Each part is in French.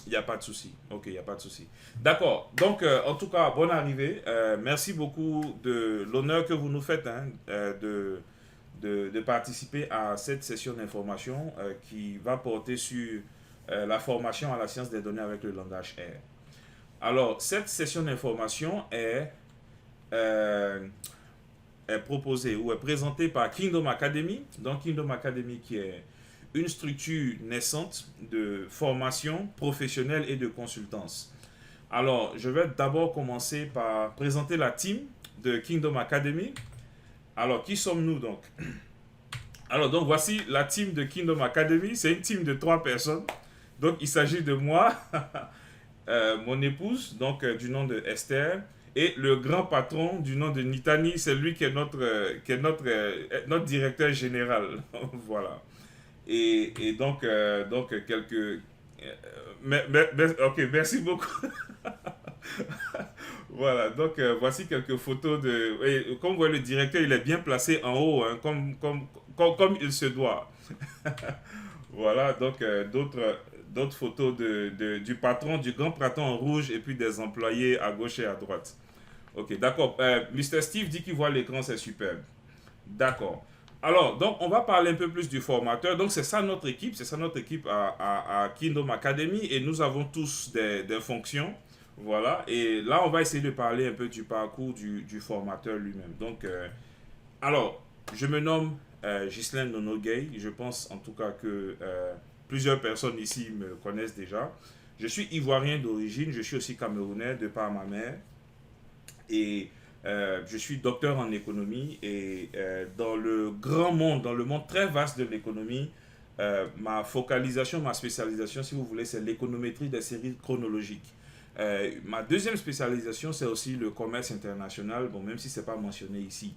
Il n'y a pas de souci. Ok, il n'y a pas de souci. D'accord. Donc, en tout cas, bonne arrivée. Merci beaucoup de l'honneur que vous nous faites hein, de participer à cette session d'information qui va porter sur la formation à la science des données avec le langage R. Alors, cette session d'information euh, est proposée ou est présentée par Kingdom Academy. Donc, Kingdom Academy qui est une structure naissante de formation professionnelle et de consultance. Alors, je vais d'abord commencer par présenter la team de Kingdom Academy. Alors, qui sommes-nous donc? Alors, donc, voici la team de Kingdom Academy. C'est une team de 3 personnes. Donc, il s'agit de moi, mon épouse, donc du nom de Esther, et le grand patron du nom de Nitani, c'est lui qui est notre directeur général. Voilà. Et donc quelques. Ok, merci beaucoup. Voilà, donc voici quelques photos de. Et comme vous voyez, le directeur, il est bien placé en haut, hein, comme il se doit. Voilà, donc d'autres photos du patron, du grand patron en rouge, et puis des employés à gauche et à droite. Ok, d'accord. Mr. Steve dit qu'il voit l'écran, c'est superbe. D'accord. Alors, donc, on va parler un peu plus du formateur. Donc, c'est ça notre équipe à Kingdom Academy et nous avons tous des fonctions. Voilà. Et là, on va essayer de parler un peu du parcours du formateur lui-même. Donc, alors, je me nomme Ghislain Nonogay. Je pense en tout cas que plusieurs personnes ici me connaissent déjà. Je suis ivoirien d'origine. Je suis aussi camerounais de par ma mère. Et je suis docteur en économie et dans le grand monde, dans le monde très vaste de l'économie, ma focalisation, ma spécialisation, si vous voulez, c'est l'économétrie des séries chronologiques. Ma deuxième spécialisation, c'est aussi le commerce international, bon, même si ce n'est pas mentionné ici.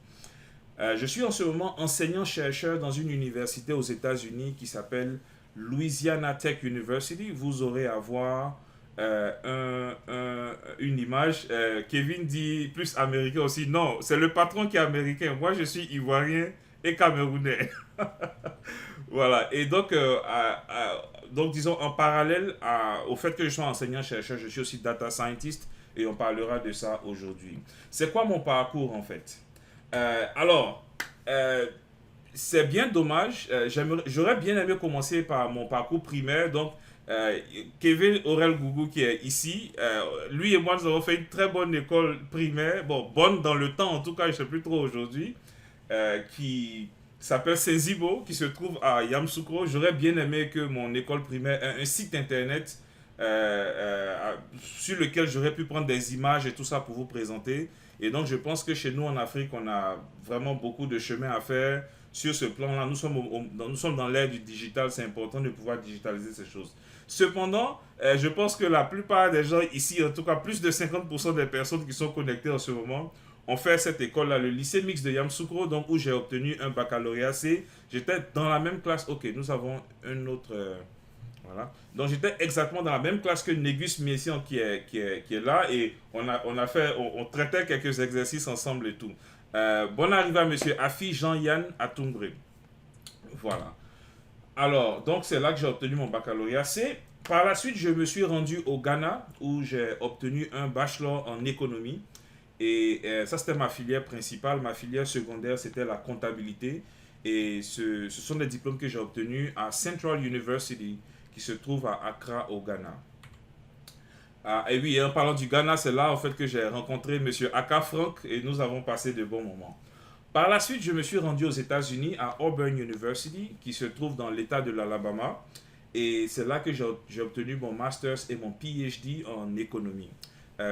Je suis en ce moment enseignant-chercheur dans une université aux États-Unis qui s'appelle Louisiana Tech University. Vous aurez à voir une image. Kevin dit plus américain aussi. Non, c'est le patron qui est américain. Moi, je suis ivoirien et camerounais. Voilà. Et donc, donc, disons, en parallèle au fait que je sois enseignant-chercheur, je suis aussi data scientist et on parlera de ça aujourd'hui. C'est quoi mon parcours en fait? Alors, euh, c'est bien dommage. J'aurais bien aimé commencer par mon parcours primaire. Donc, Kevin Aurel Gougou qui est ici, lui et moi, nous avons fait une très bonne école primaire. Bon, bonne dans le temps, en tout cas, je ne sais plus trop aujourd'hui. Qui s'appelle Senzibo, qui se trouve à Yamoussoukro. J'aurais bien aimé que mon école primaire ait un site internet sur lequel j'aurais pu prendre des images et tout ça pour vous présenter. Et donc, je pense que chez nous en Afrique, on a vraiment beaucoup de chemin à faire sur ce plan-là. Nous sommes dans l'ère du digital, c'est important de pouvoir digitaliser ces choses. Cependant, je pense que la plupart des gens ici, en tout cas plus de 50% des personnes qui sont connectées en ce moment, ont fait cette école-là, le lycée mixte de Yamoussoukro, donc où j'ai obtenu un baccalauréat C. J'étais dans la même classe. Ok, nous avons un autre. Voilà. Donc j'étais exactement dans la même classe que Négus Messian qui est là et on traitait quelques exercices ensemble et tout. Bonne arrivée à monsieur Afi Jean-Yann Atumbré. Voilà. Alors, donc c'est là que j'ai obtenu mon baccalauréat C. Par la suite, je me suis rendu au Ghana où j'ai obtenu un bachelor en économie. Et ça, c'était ma filière principale. Ma filière secondaire, c'était la comptabilité. Et ce sont des diplômes que j'ai obtenus à Central University, qui se trouve à Accra, au Ghana. Ah, et oui, en parlant du Ghana, c'est là en fait que j'ai rencontré Monsieur Aka Frank et nous avons passé de bons moments. Par la suite, je me suis rendu aux États-Unis à Auburn University, qui se trouve dans l'État de l'Alabama. Et c'est là que j'ai obtenu mon master's et mon PhD en économie.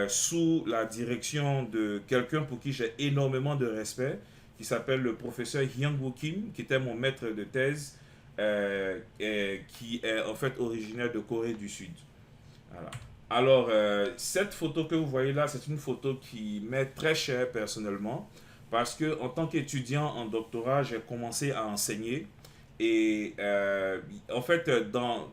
Sous la direction de quelqu'un pour qui j'ai énormément de respect, qui s'appelle le professeur Hyang Woo Kim, qui était mon maître de thèse, et qui est en fait originaire de Corée du Sud. Voilà. Alors, cette photo que vous voyez là, c'est une photo qui m'est très chère personnellement, parce que en tant qu'étudiant en doctorat, j'ai commencé à enseigner. Et en fait, dans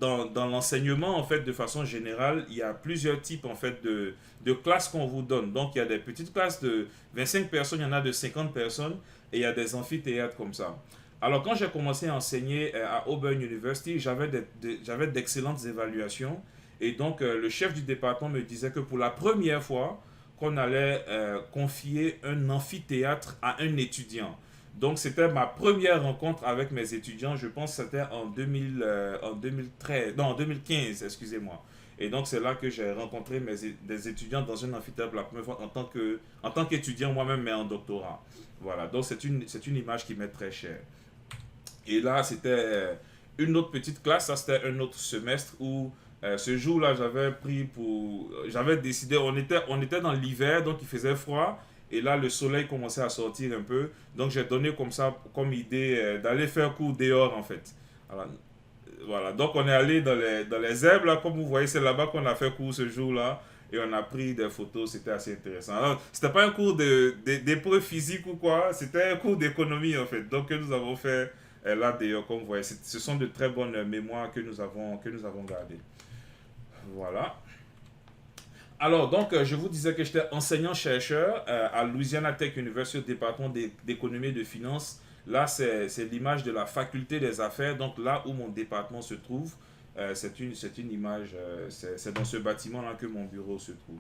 l'enseignement, en fait, de façon générale, il y a plusieurs types en fait, de classes qu'on vous donne. Donc, il y a des petites classes de 25 personnes, il y en a de 50 personnes, et il y a des amphithéâtres comme ça. Alors, quand j'ai commencé à enseigner à Auburn University, j'avais d'excellentes évaluations. Et donc, le chef du département me disait que pour la première fois, qu'on allait confier un amphithéâtre à un étudiant. Donc, c'était ma première rencontre avec mes étudiants. Je pense que c'était en 2013, non, en 2015, excusez-moi. Et donc, c'est là que j'ai rencontré des étudiants dans un amphithéâtre la première fois en tant qu'étudiant moi-même, mais en doctorat. Voilà, donc c'est une image qui m'est très chère. Et là, c'était une autre petite classe, ça c'était un autre semestre où ce jour-là, j'avais décidé, on était dans l'hiver, donc il faisait froid, et là, le soleil commençait à sortir un peu, donc j'ai donné comme ça, comme idée d'aller faire cours dehors en fait. Voilà. Voilà, donc on est allé dans les herbes, là, comme vous voyez, c'est là-bas qu'on a fait cours ce jour-là. Et on a pris des photos, c'était assez intéressant. Alors, c'était pas un cours d'épreuve physique ou quoi, c'était un cours d'économie en fait. Donc, que nous avons fait là d'ailleurs, comme vous voyez, ce sont de très bonnes mémoires que nous avons gardées. Voilà. Alors, donc, je vous disais que j'étais enseignant-chercheur à Louisiana Tech University au département d'économie et de finances. Là, c'est l'image de la faculté des affaires. Donc, là où mon département se trouve, c'est une image, c'est dans ce bâtiment-là que mon bureau se trouve.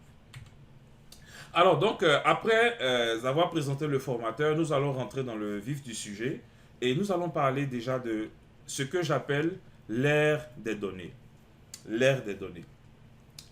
Alors, donc, après avoir présenté le formateur, nous allons rentrer dans le vif du sujet et nous allons parler déjà de ce que j'appelle l'ère des données. L'ère des données.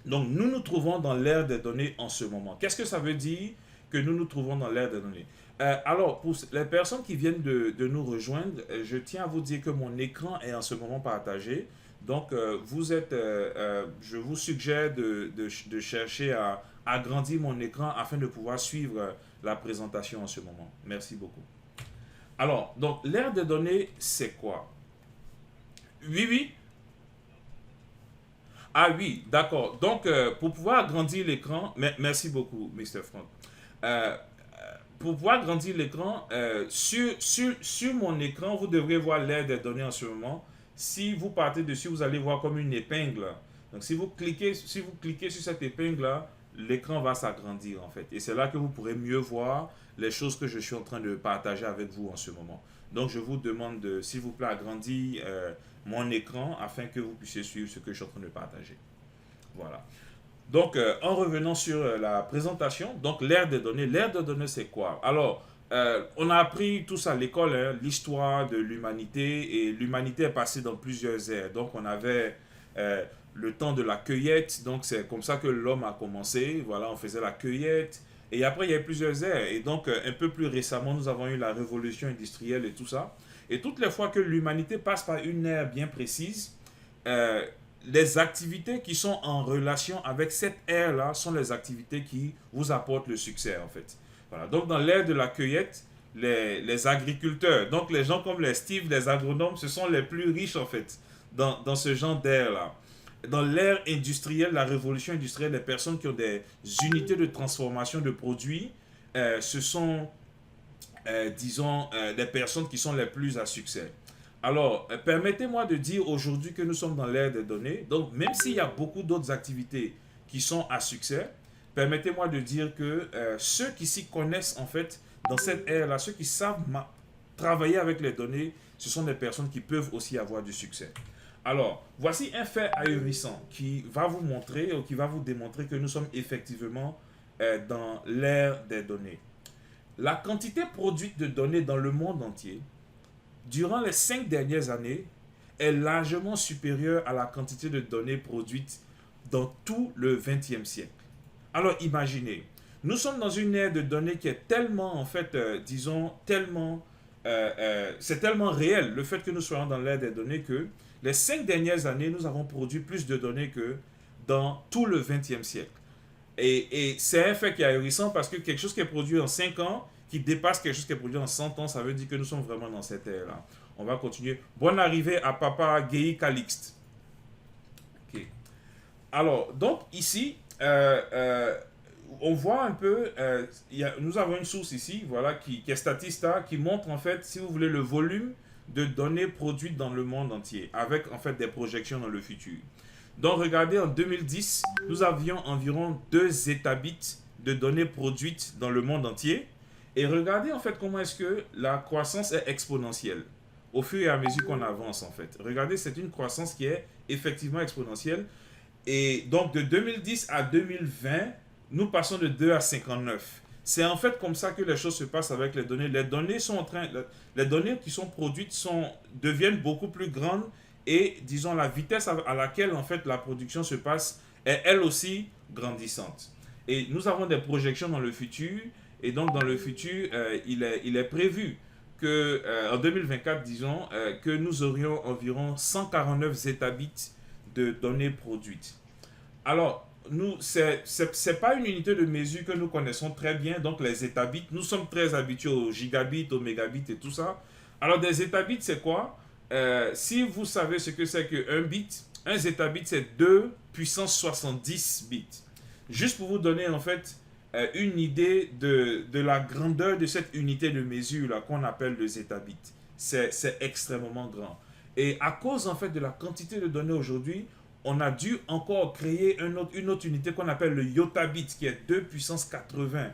Donc, nous nous trouvons dans l'ère des données en ce moment. Qu'est-ce que ça veut dire que nous nous trouvons dans l'ère des données? Alors, pour les personnes qui viennent de nous rejoindre, je tiens à vous dire que mon écran est en ce moment partagé. Donc, je vous suggère de chercher à agrandir mon écran afin de pouvoir suivre la présentation en ce moment. Merci beaucoup. Alors, donc, l'ère des données, c'est quoi? Oui, oui. Ah oui, d'accord. Donc, pour pouvoir agrandir l'écran, merci beaucoup, Mr. Frank. Euh, pour pouvoir agrandir l'écran, sur mon écran, vous devrez voir l'aire des données en ce moment. Si vous partez dessus, vous allez voir comme une épingle. Donc, si vous cliquez sur cette épingle-là, l'écran va s'agrandir en fait. Et c'est là que vous pourrez mieux voir les choses que je suis en train de partager avec vous en ce moment. Donc, je vous demande de, s'il vous plaît, agrandir mon écran afin que vous puissiez suivre ce que je suis en train de partager. Voilà. Donc, en revenant sur la présentation, donc l'ère des données, c'est quoi? Alors, on a appris tous à l'école hein, l'histoire de l'humanité et l'humanité est passée dans plusieurs ères. Donc, on avait le temps de la cueillette, donc c'est comme ça que l'homme a commencé. Voilà, on faisait la cueillette. Et après, il y a eu plusieurs ères. Et donc, un peu plus récemment, nous avons eu la révolution industrielle et tout ça. Et toutes les fois que l'humanité passe par une ère bien précise, euh, les activités qui sont en relation avec cette ère-là sont les activités qui vous apportent le succès, en fait. Voilà. Donc, dans l'ère de la cueillette, les agriculteurs, donc les gens comme les Steve, les agronomes, ce sont les plus riches, en fait, dans ce genre d'ère-là. Dans l'ère industrielle, la révolution industrielle, les personnes qui ont des unités de transformation de produits, ce sont disons, les personnes qui sont les plus à succès. Alors, permettez-moi de dire aujourd'hui que nous sommes dans l'ère des données. Donc, même s'il y a beaucoup d'autres activités qui sont à succès, permettez-moi de dire que ceux qui s'y connaissent en fait dans cette ère-là, ceux qui savent travailler avec les données, ce sont des personnes qui peuvent aussi avoir du succès. Alors, voici un fait ahurissant qui va vous montrer ou qui va vous démontrer que nous sommes effectivement dans l'ère des données. La quantité produite de données dans le monde entier, durant les 5 dernières années, est largement supérieure à la quantité de données produites dans tout le XXe siècle. Alors imaginez, nous sommes dans une ère de données qui est tellement, en fait, disons, c'est tellement réel, le fait que nous soyons dans l'ère des données, que les 5 dernières années, nous avons produit plus de données que dans tout le XXe siècle. Et c'est un fait qui est ahurissant parce que quelque chose qui est produit en 5 ans, qui dépasse quelque chose qui est produit en 100 ans, ça veut dire que nous sommes vraiment dans cette ère-là. On va continuer. Bonne arrivée à Papa Gay Calixte. Ok. Alors, donc ici, on voit un peu, nous avons une source ici, voilà, qui est Statista, qui montre en fait, si vous voulez, le volume de données produites dans le monde entier, avec en fait des projections dans le futur. Donc, regardez, en 2010, nous avions environ 2 zettabytes de données produites dans le monde entier. Et regardez en fait comment est-ce que la croissance est exponentielle. au fur et à mesure qu'on avance en fait. Regardez, c'est une croissance qui est effectivement exponentielle. Et donc de 2010 à 2020, nous passons de 2 à 59. C'est en fait comme ça que les choses se passent avec les données. Les données sont en train, les données qui sont produites deviennent beaucoup plus grandes et disons la vitesse à laquelle en fait la production se passe est elle aussi grandissante. Et nous avons des projections dans le futur et donc dans le futur il est prévu que en 2024 disons que nous aurions environ 149 zettabytes de données produites. Alors, nous, c'est pas une unité de mesure que nous connaissons très bien, donc les zettabytes. Nous sommes très habitués aux gigabits, aux mégabits et tout ça. Alors, des zettabytes, c'est quoi? Si vous savez ce que c'est qu'un bit, un zettabyte, c'est 2 puissance 70 bits. Juste pour vous donner, en fait, une idée de la grandeur de cette unité de mesure là qu'on appelle le zettabyte. C'est extrêmement grand. Et à cause, en fait, de la quantité de données aujourd'hui, on a dû encore créer une autre unité qu'on appelle le yotabit, qui est 2 puissance 80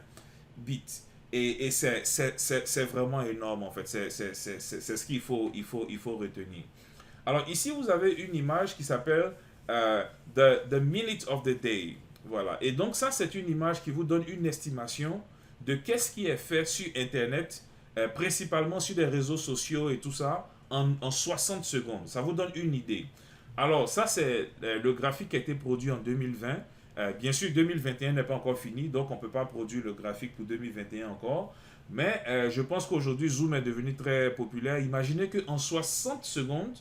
bits. Et c'est vraiment énorme, en fait. C'est ce qu'il faut retenir. Alors, ici, vous avez une image qui s'appelle the Minute of the Day. Voilà. Et donc, ça, c'est une image qui vous donne une estimation de qu'est-ce qui est fait sur Internet, principalement sur les réseaux sociaux et tout ça, en 60 secondes. Ça vous donne une idée. Alors, ça, c'est le graphique qui a été produit en 2020. Bien sûr, 2021 n'est pas encore fini, donc on ne peut pas produire le graphique pour 2021 encore. Mais je pense qu'aujourd'hui, Zoom est devenu très populaire. Imaginez qu'en 60 secondes,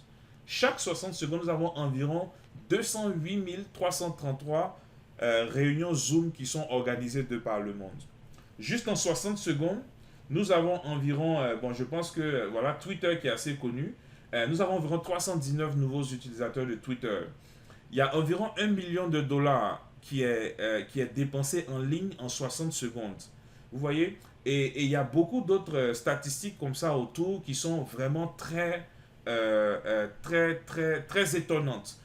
chaque 60 secondes, nous avons environ 208 333 réunions Zoom qui sont organisées de par le monde. Juste en 60 secondes, nous avons environ, bon, je pense que voilà, Twitter qui est assez connu, nous avons environ 319 nouveaux utilisateurs de Twitter. Il y a environ 1 million de dollars qui est dépensé en ligne en 60 secondes. Vous voyez? Et il y a beaucoup d'autres statistiques comme ça autour qui sont vraiment très étonnantes.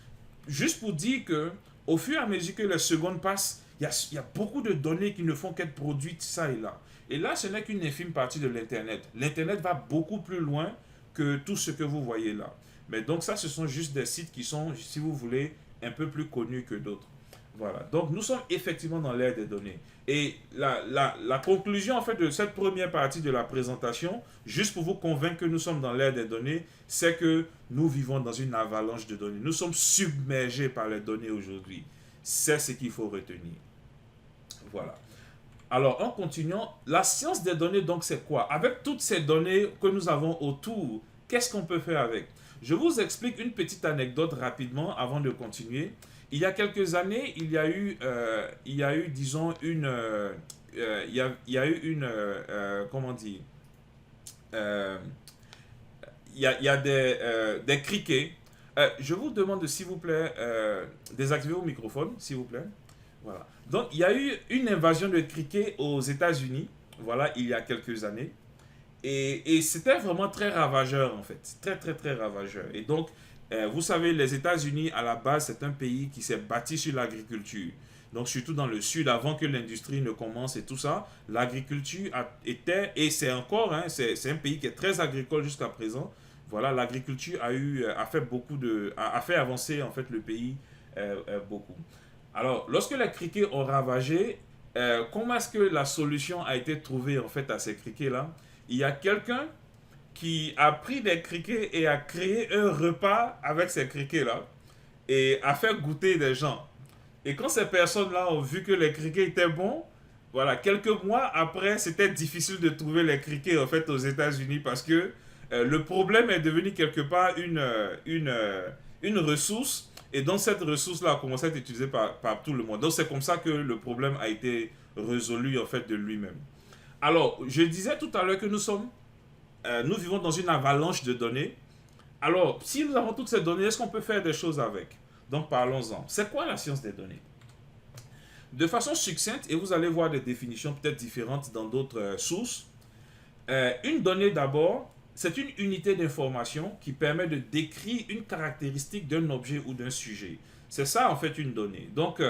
Juste pour dire que au fur et à mesure que les secondes passent, il y a beaucoup de données qui ne font qu'être produites ça et là. Et là, ce n'est qu'une infime partie de l'Internet. L'Internet va beaucoup plus loin que tout ce que vous voyez là. Mais donc ça, ce sont juste des sites qui sont, si vous voulez, un peu plus connus que d'autres. Voilà. Donc nous sommes effectivement dans l'ère des données. Et la conclusion en fait de cette première partie de la présentation, juste pour vous convaincre que nous sommes dans l'ère des données, c'est que nous vivons dans une avalanche de données. Nous sommes submergés par les données aujourd'hui. C'est ce qu'il faut retenir. Voilà. Alors, en continuant, la science des données, donc, c'est quoi? Avec toutes ces données que nous avons autour, qu'est-ce qu'on peut faire avec? Je vous explique une petite anecdote rapidement avant de continuer. Il y a quelques années, il y a eu disons, comment dire, euh, il y a des criquets. Je vous demande, s'il vous plaît, désactiver vos microphones, s'il vous plaît. Voilà. Donc, il y a eu une invasion de criquets aux États-Unis, voilà, il y a quelques années. Et c'était vraiment très ravageur, en fait. Très ravageur. Et donc, vous savez, les États-Unis, à la base, c'est un pays qui s'est bâti sur l'agriculture. Donc, surtout dans le sud, avant que l'industrie ne commence et tout ça, l'agriculture était, et c'est encore, hein, c'est un pays qui est très agricole jusqu'à présent. Voilà, l'agriculture a fait avancer, en fait, le pays beaucoup. Alors, lorsque les criquets ont ravagé, comment est-ce que la solution a été trouvée en fait à ces criquets-là? Il y a quelqu'un qui a pris des criquets et a créé un repas avec ces criquets-là et a fait goûter des gens. Et quand ces personnes-là ont vu que les criquets étaient bons, voilà, quelques mois après, c'était difficile de trouver les criquets en fait aux États-Unis parce que le problème est devenu quelque part une ressource et donc cette ressource-là a commencé à être utilisée par tout le monde. Donc c'est comme ça que le problème a été résolu en fait de lui-même. Alors, je disais tout à l'heure que nous vivons dans une avalanche de données. Alors, si nous avons toutes ces données, est-ce qu'on peut faire des choses avec? Donc parlons-en. C'est quoi la science des données? De façon succincte, et vous allez voir des définitions peut-être différentes dans d'autres sources, une donnée d'abord, c'est une unité d'information qui permet de décrire une caractéristique d'un objet ou d'un sujet. C'est ça en fait une donnée. Donc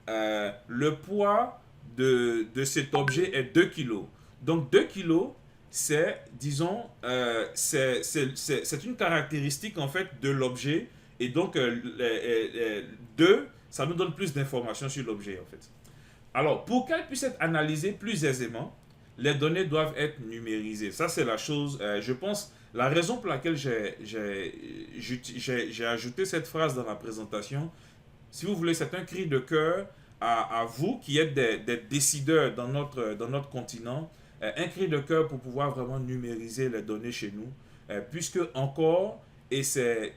le poids de cet objet est 2 kilos. Donc 2 kilos, c'est, disons, c'est une caractéristique en fait de l'objet. Et donc, deux, ça nous donne plus d'informations sur l'objet en fait. Alors, pour qu'elles puissent être analysées plus aisément, les données doivent être numérisées. Ça, c'est la chose, je pense, la raison pour laquelle j'ai ajouté cette phrase dans la présentation. Si vous voulez, c'est un cri de cœur à vous qui êtes des décideurs dans notre continent, un cri de cœur pour pouvoir vraiment numériser les données chez nous, puisque encore, et c'est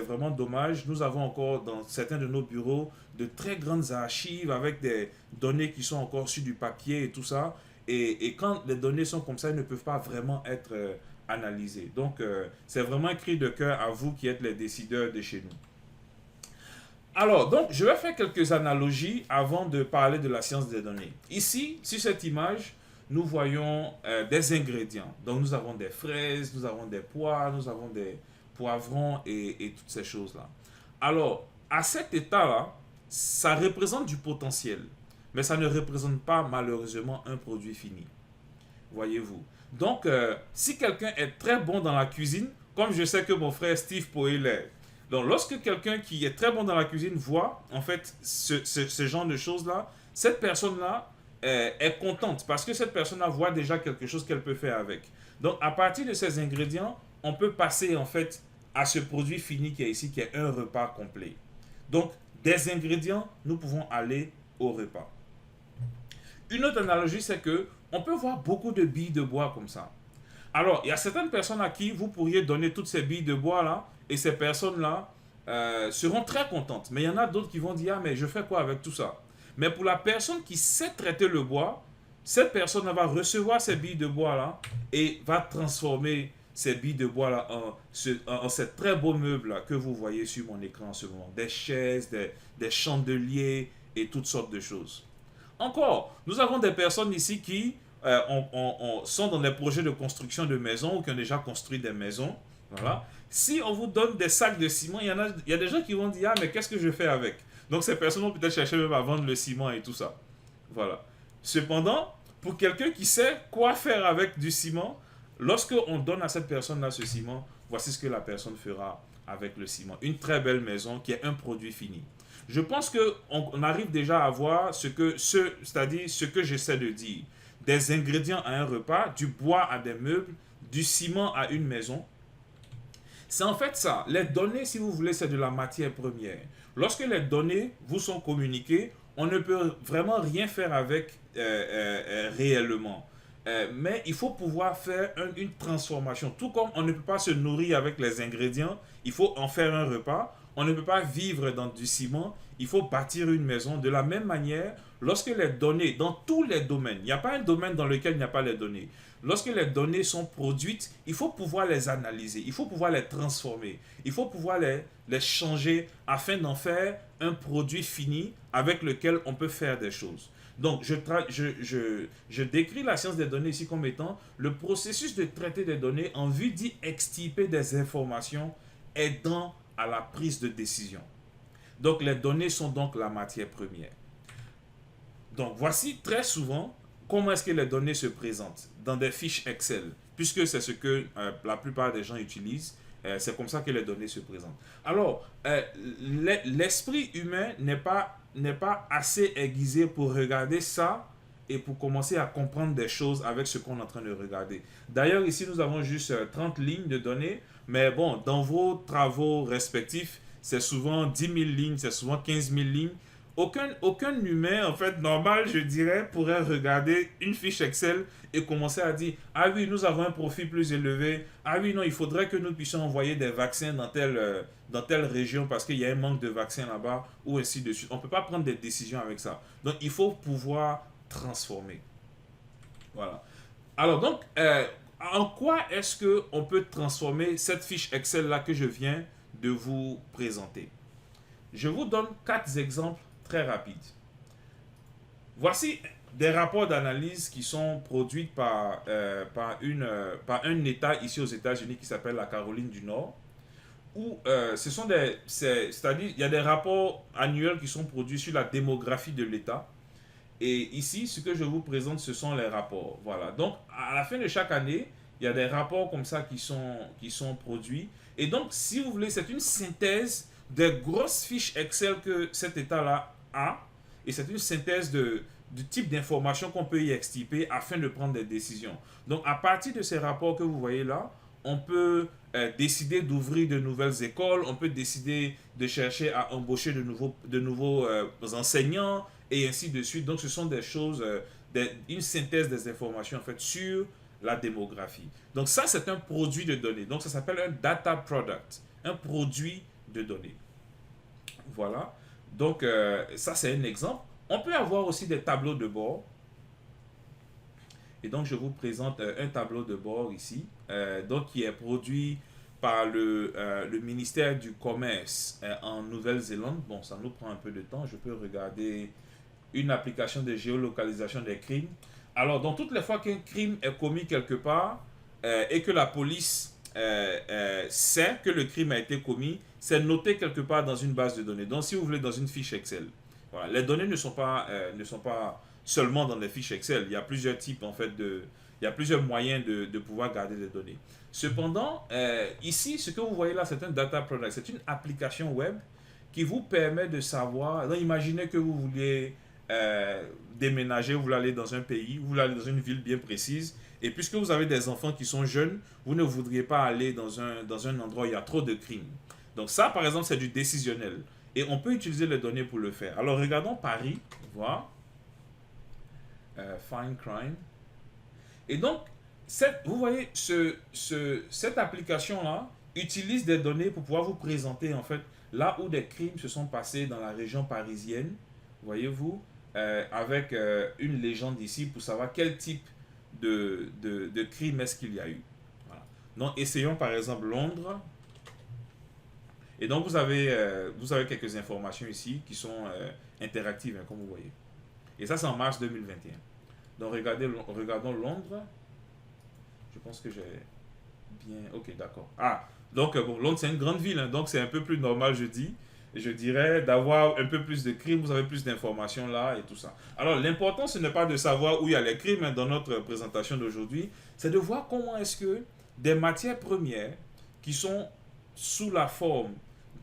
vraiment dommage, nous avons encore dans certains de nos bureaux de très grandes archives avec des données qui sont encore sur du papier et tout ça. Et quand les données sont comme ça, elles ne peuvent pas vraiment être analysées. Donc, c'est vraiment un cri de cœur à vous qui êtes les décideurs de chez nous. Alors, donc, je vais faire quelques analogies avant de parler de la science des données. Ici, sur cette image, nous voyons des ingrédients. Donc, nous avons des fraises, nous avons des pois, nous avons des poivrons et toutes ces choses-là. Alors, à cet état-là, ça représente du potentiel, mais ça ne représente pas malheureusement un produit fini. Voyez-vous. Donc, si quelqu'un est très bon dans la cuisine, comme je sais que mon frère Steve Poel l'est, donc lorsque quelqu'un qui est très bon dans la cuisine voit en fait ce genre de choses-là, cette personne-là est contente parce que cette personne-là voit déjà quelque chose qu'elle peut faire avec. Donc, à partir de ces ingrédients, on peut passer en fait à ce produit fini qui est ici, qui est un repas complet. Donc, des ingrédients, nous pouvons aller au repas. Une autre analogie, c'est que on peut voir beaucoup de billes de bois comme ça. Alors, il y a certaines personnes à qui vous pourriez donner toutes ces billes de bois là, et ces personnes-là seront très contentes. Mais il y en a d'autres qui vont dire, ah, mais je fais quoi avec tout ça? Mais pour la personne qui sait traiter le bois, cette personne va recevoir ces billes de bois là et va transformer ces billes de bois là en ces très beaux meubles là que vous voyez sur mon écran en ce moment. Des chaises, des chandeliers et toutes sortes de choses. Encore, nous avons des personnes ici qui sont dans des projets de construction de maisons ou qui ont déjà construit des maisons. Voilà. Si on vous donne des sacs de ciment, il y a des gens qui vont dire, ah, mais qu'est-ce que je fais avec? Donc ces personnes vont peut-être chercher même à vendre le ciment et tout ça. Voilà. Cependant, pour quelqu'un qui sait quoi faire avec du ciment, lorsque on donne à cette personne-là ce ciment, voici ce que la personne fera avec le ciment. Une très belle maison qui est un produit fini. Je pense qu'on arrive déjà à voir c'est-à-dire ce que j'essaie de dire. Des ingrédients à un repas, du bois à des meubles, du ciment à une maison. C'est en fait ça. Les données, si vous voulez, c'est de la matière première. Lorsque les données vous sont communiquées, on ne peut vraiment rien faire avec réellement. Mais il faut pouvoir faire une transformation. Tout comme on ne peut pas se nourrir avec les ingrédients, il faut en faire un repas. On ne peut pas vivre dans du ciment, il faut bâtir une maison. De la même manière, lorsque les données, dans tous les domaines, il n'y a pas un domaine dans lequel il n'y a pas les données. Lorsque les données sont produites, il faut pouvoir les analyser, il faut pouvoir les transformer, il faut pouvoir les changer afin d'en faire un produit fini avec lequel on peut faire des choses. Donc, je décris la science des données ici comme étant le processus de traiter des données en vue d'y extirper des informations aidant à la prise de décision. Donc, les données sont donc la matière première. Donc, voici très souvent comment est-ce que les données se présentent dans des fiches Excel, puisque c'est ce que la plupart des gens utilisent. C'est comme ça que les données se présentent. Alors, l'esprit humain n'est pas assez aiguisé pour regarder ça et pour commencer à comprendre des choses avec ce qu'on est en train de regarder. D'ailleurs, ici, nous avons juste 30 lignes de données, mais bon, dans vos travaux respectifs, c'est souvent 10 000 lignes, c'est souvent 15 000 lignes. Aucun humain, en fait, normal, je dirais, pourrait regarder une fiche Excel et commencer à dire, ah oui, nous avons un profil plus élevé. Ah oui, non, il faudrait que nous puissions envoyer des vaccins dans telle région parce qu'il y a un manque de vaccins là-bas, ou ainsi de suite. On ne peut pas prendre des décisions avec ça. Donc, il faut pouvoir transformer. Voilà. Alors, donc, en quoi est-ce qu'on peut transformer cette fiche Excel-là que je viens de vous présenter? Je vous donne 4 exemples très rapide. Voici des rapports d'analyse qui sont produits par un État ici aux États-Unis qui s'appelle la Caroline du Nord, où c'est-à-dire il y a des rapports annuels qui sont produits sur la démographie de l'État. Et ici, ce que je vous présente, ce sont les rapports. Voilà. Donc, à la fin de chaque année, il y a des rapports comme ça qui sont produits. Et donc, si vous voulez, c'est une synthèse des grosses fiches Excel que cet État-là a. Et c'est une synthèse du type d'informations qu'on peut y extirper afin de prendre des décisions. Donc, à partir de ces rapports que vous voyez là, on peut décider d'ouvrir de nouvelles écoles, on peut décider de chercher à embaucher de nouveaux enseignants, et ainsi de suite. Donc, ce sont des choses, une synthèse des informations en fait sur la démographie. Donc, ça, c'est un produit de données. Donc, ça s'appelle un data product, un produit de données. Voilà. Donc, ça, c'est un exemple. On peut avoir aussi des tableaux de bord. Et donc, je vous présente un tableau de bord ici, donc qui est produit par le ministère du Commerce en Nouvelle-Zélande. Bon, ça nous prend un peu de temps. Je peux regarder une application de géolocalisation des crimes. Alors, dans toutes les fois qu'un crime est commis quelque part et que la police sait que le crime a été commis, c'est noté quelque part dans une base de données. Donc, si vous voulez, dans une fiche Excel. Voilà. Les données ne sont pas seulement dans les fiches Excel. Il y a plusieurs types, en fait, il y a plusieurs moyens de pouvoir garder les données. Cependant, ici, ce que vous voyez là, c'est un data product. C'est une application web qui vous permet de savoir. Donc, imaginez que vous vouliez déménager, vous voulez aller dans un pays, vous voulez aller dans une ville bien précise, et puisque vous avez des enfants qui sont jeunes, vous ne voudriez pas aller dans un endroit où il y a trop de crimes. Donc ça, par exemple, c'est du décisionnel. Et on peut utiliser les données pour le faire. Alors, regardons Paris, voir. Find Crime. Et donc, vous voyez, cette application-là utilise des données pour pouvoir vous présenter, en fait, là où des crimes se sont passés dans la région parisienne, voyez-vous, avec une légende ici pour savoir quel type de crime est-ce qu'il y a eu. Voilà. Donc, essayons par exemple Londres. Et donc, vous avez quelques informations ici qui sont interactives, hein, comme vous voyez. Et ça, c'est en mars 2021. Donc, regardons Londres. Je pense que j'ai bien... Ok, d'accord. Ah, donc, bon, Londres, c'est une grande ville, hein, donc c'est un peu plus normal, je dirais, d'avoir un peu plus de crimes, vous avez plus d'informations là et tout ça. Alors, l'important, ce n'est pas de savoir où il y a les crimes, hein, dans notre présentation d'aujourd'hui, c'est de voir comment est-ce que des matières premières qui sont sous la forme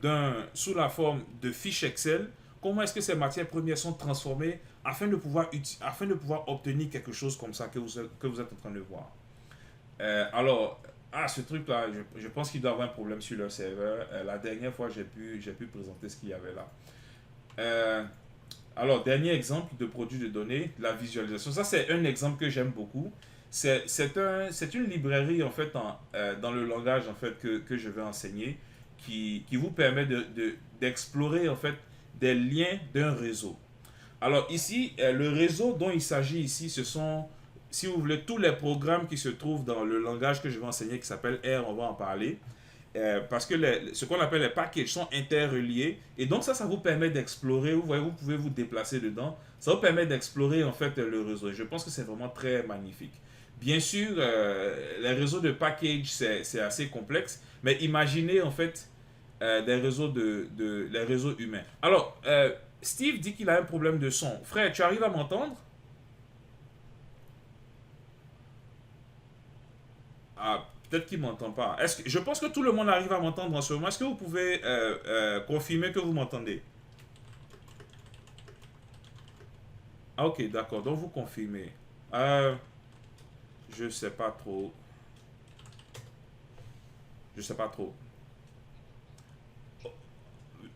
de fiches Excel, comment est-ce que ces matières premières sont transformées afin de pouvoir obtenir quelque chose comme ça que vous êtes en train de voir. Alors, ce truc-là, je pense qu'il doit y avoir un problème sur leur serveur. La dernière fois, j'ai pu présenter ce qu'il y avait là. Euh, alors, dernier exemple de produit de données, la visualisation. Ça, c'est un exemple que j'aime beaucoup. C'est une librairie, en fait, dans le langage, en fait, que je vais enseigner, qui vous permet d'explorer, en fait, des liens d'un réseau. Alors ici, le réseau dont il s'agit ici, ce sont, si vous voulez, tous les programmes qui se trouvent dans le langage que je vais enseigner qui s'appelle R, on va en parler. Parce que ce qu'on appelle les packages sont interreliés. Et donc ça vous permet d'explorer. Vous voyez, vous pouvez vous déplacer dedans. Ça vous permet d'explorer en fait le réseau. Et je pense que c'est vraiment très magnifique. Bien sûr, les réseaux de packages, c'est assez complexe. Mais imaginez en fait des réseaux les réseaux humains. Alors, Steve dit qu'il a un problème de son. Frère, tu arrives à m'entendre? Ah, peut-être qu'il ne m'entend pas. Je pense que tout le monde arrive à m'entendre en ce moment. Est-ce que vous pouvez confirmer que vous m'entendez? Ah, ok, d'accord. Donc, vous confirmez. Je sais pas trop. Je sais pas trop.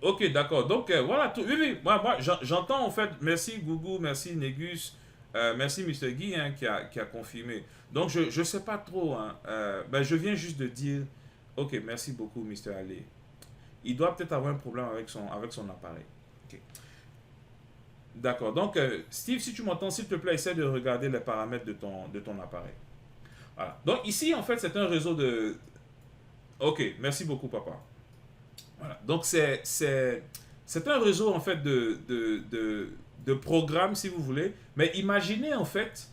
Ok, d'accord. Donc, voilà. Oui, oui. Moi j'entends en fait. Merci, Gougou. Merci, Négus. Merci, Mr. Guy, hein, qui a confirmé. Donc, je ne sais pas trop. Hein. Ben, je viens juste de dire. Ok, merci beaucoup, Mr. Ali. Il doit peut-être avoir un problème avec son appareil. Ok. D'accord. Donc, Steve, si tu m'entends, s'il te plaît, essaie de regarder les paramètres de ton appareil. Voilà. Donc, ici, en fait, c'est un réseau de. Ok, merci beaucoup, papa. Voilà. Donc, c'est un réseau, en fait, de programmes, si vous voulez. Mais imaginez, en fait,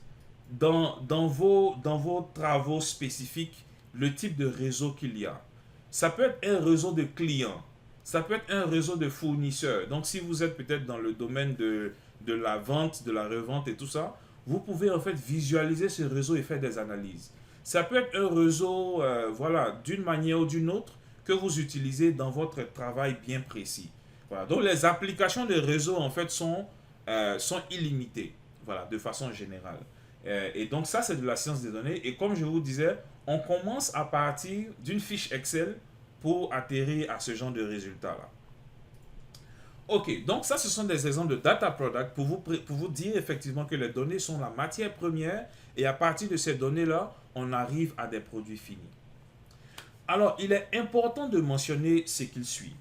dans vos travaux spécifiques, le type de réseau qu'il y a. Ça peut être un réseau de clients. Ça peut être un réseau de fournisseurs. Donc, si vous êtes peut-être dans le domaine de la vente, de la revente et tout ça, vous pouvez en fait visualiser ce réseau et faire des analyses. Ça peut être un réseau, voilà, d'une manière ou d'une autre, que vous utilisez dans votre travail bien précis. Voilà. Donc, les applications de réseau, en fait, sont illimitées, voilà, de façon générale. Et donc, ça, c'est de la science des données. Et comme je vous disais, on commence à partir d'une fiche Excel pour atterrir à ce genre de résultats-là. Ok, donc ça, ce sont des exemples de data product pour vous dire effectivement que les données sont la matière première et à partir de ces données-là, on arrive à des produits finis. Alors, il est important de mentionner ce qu'il suit.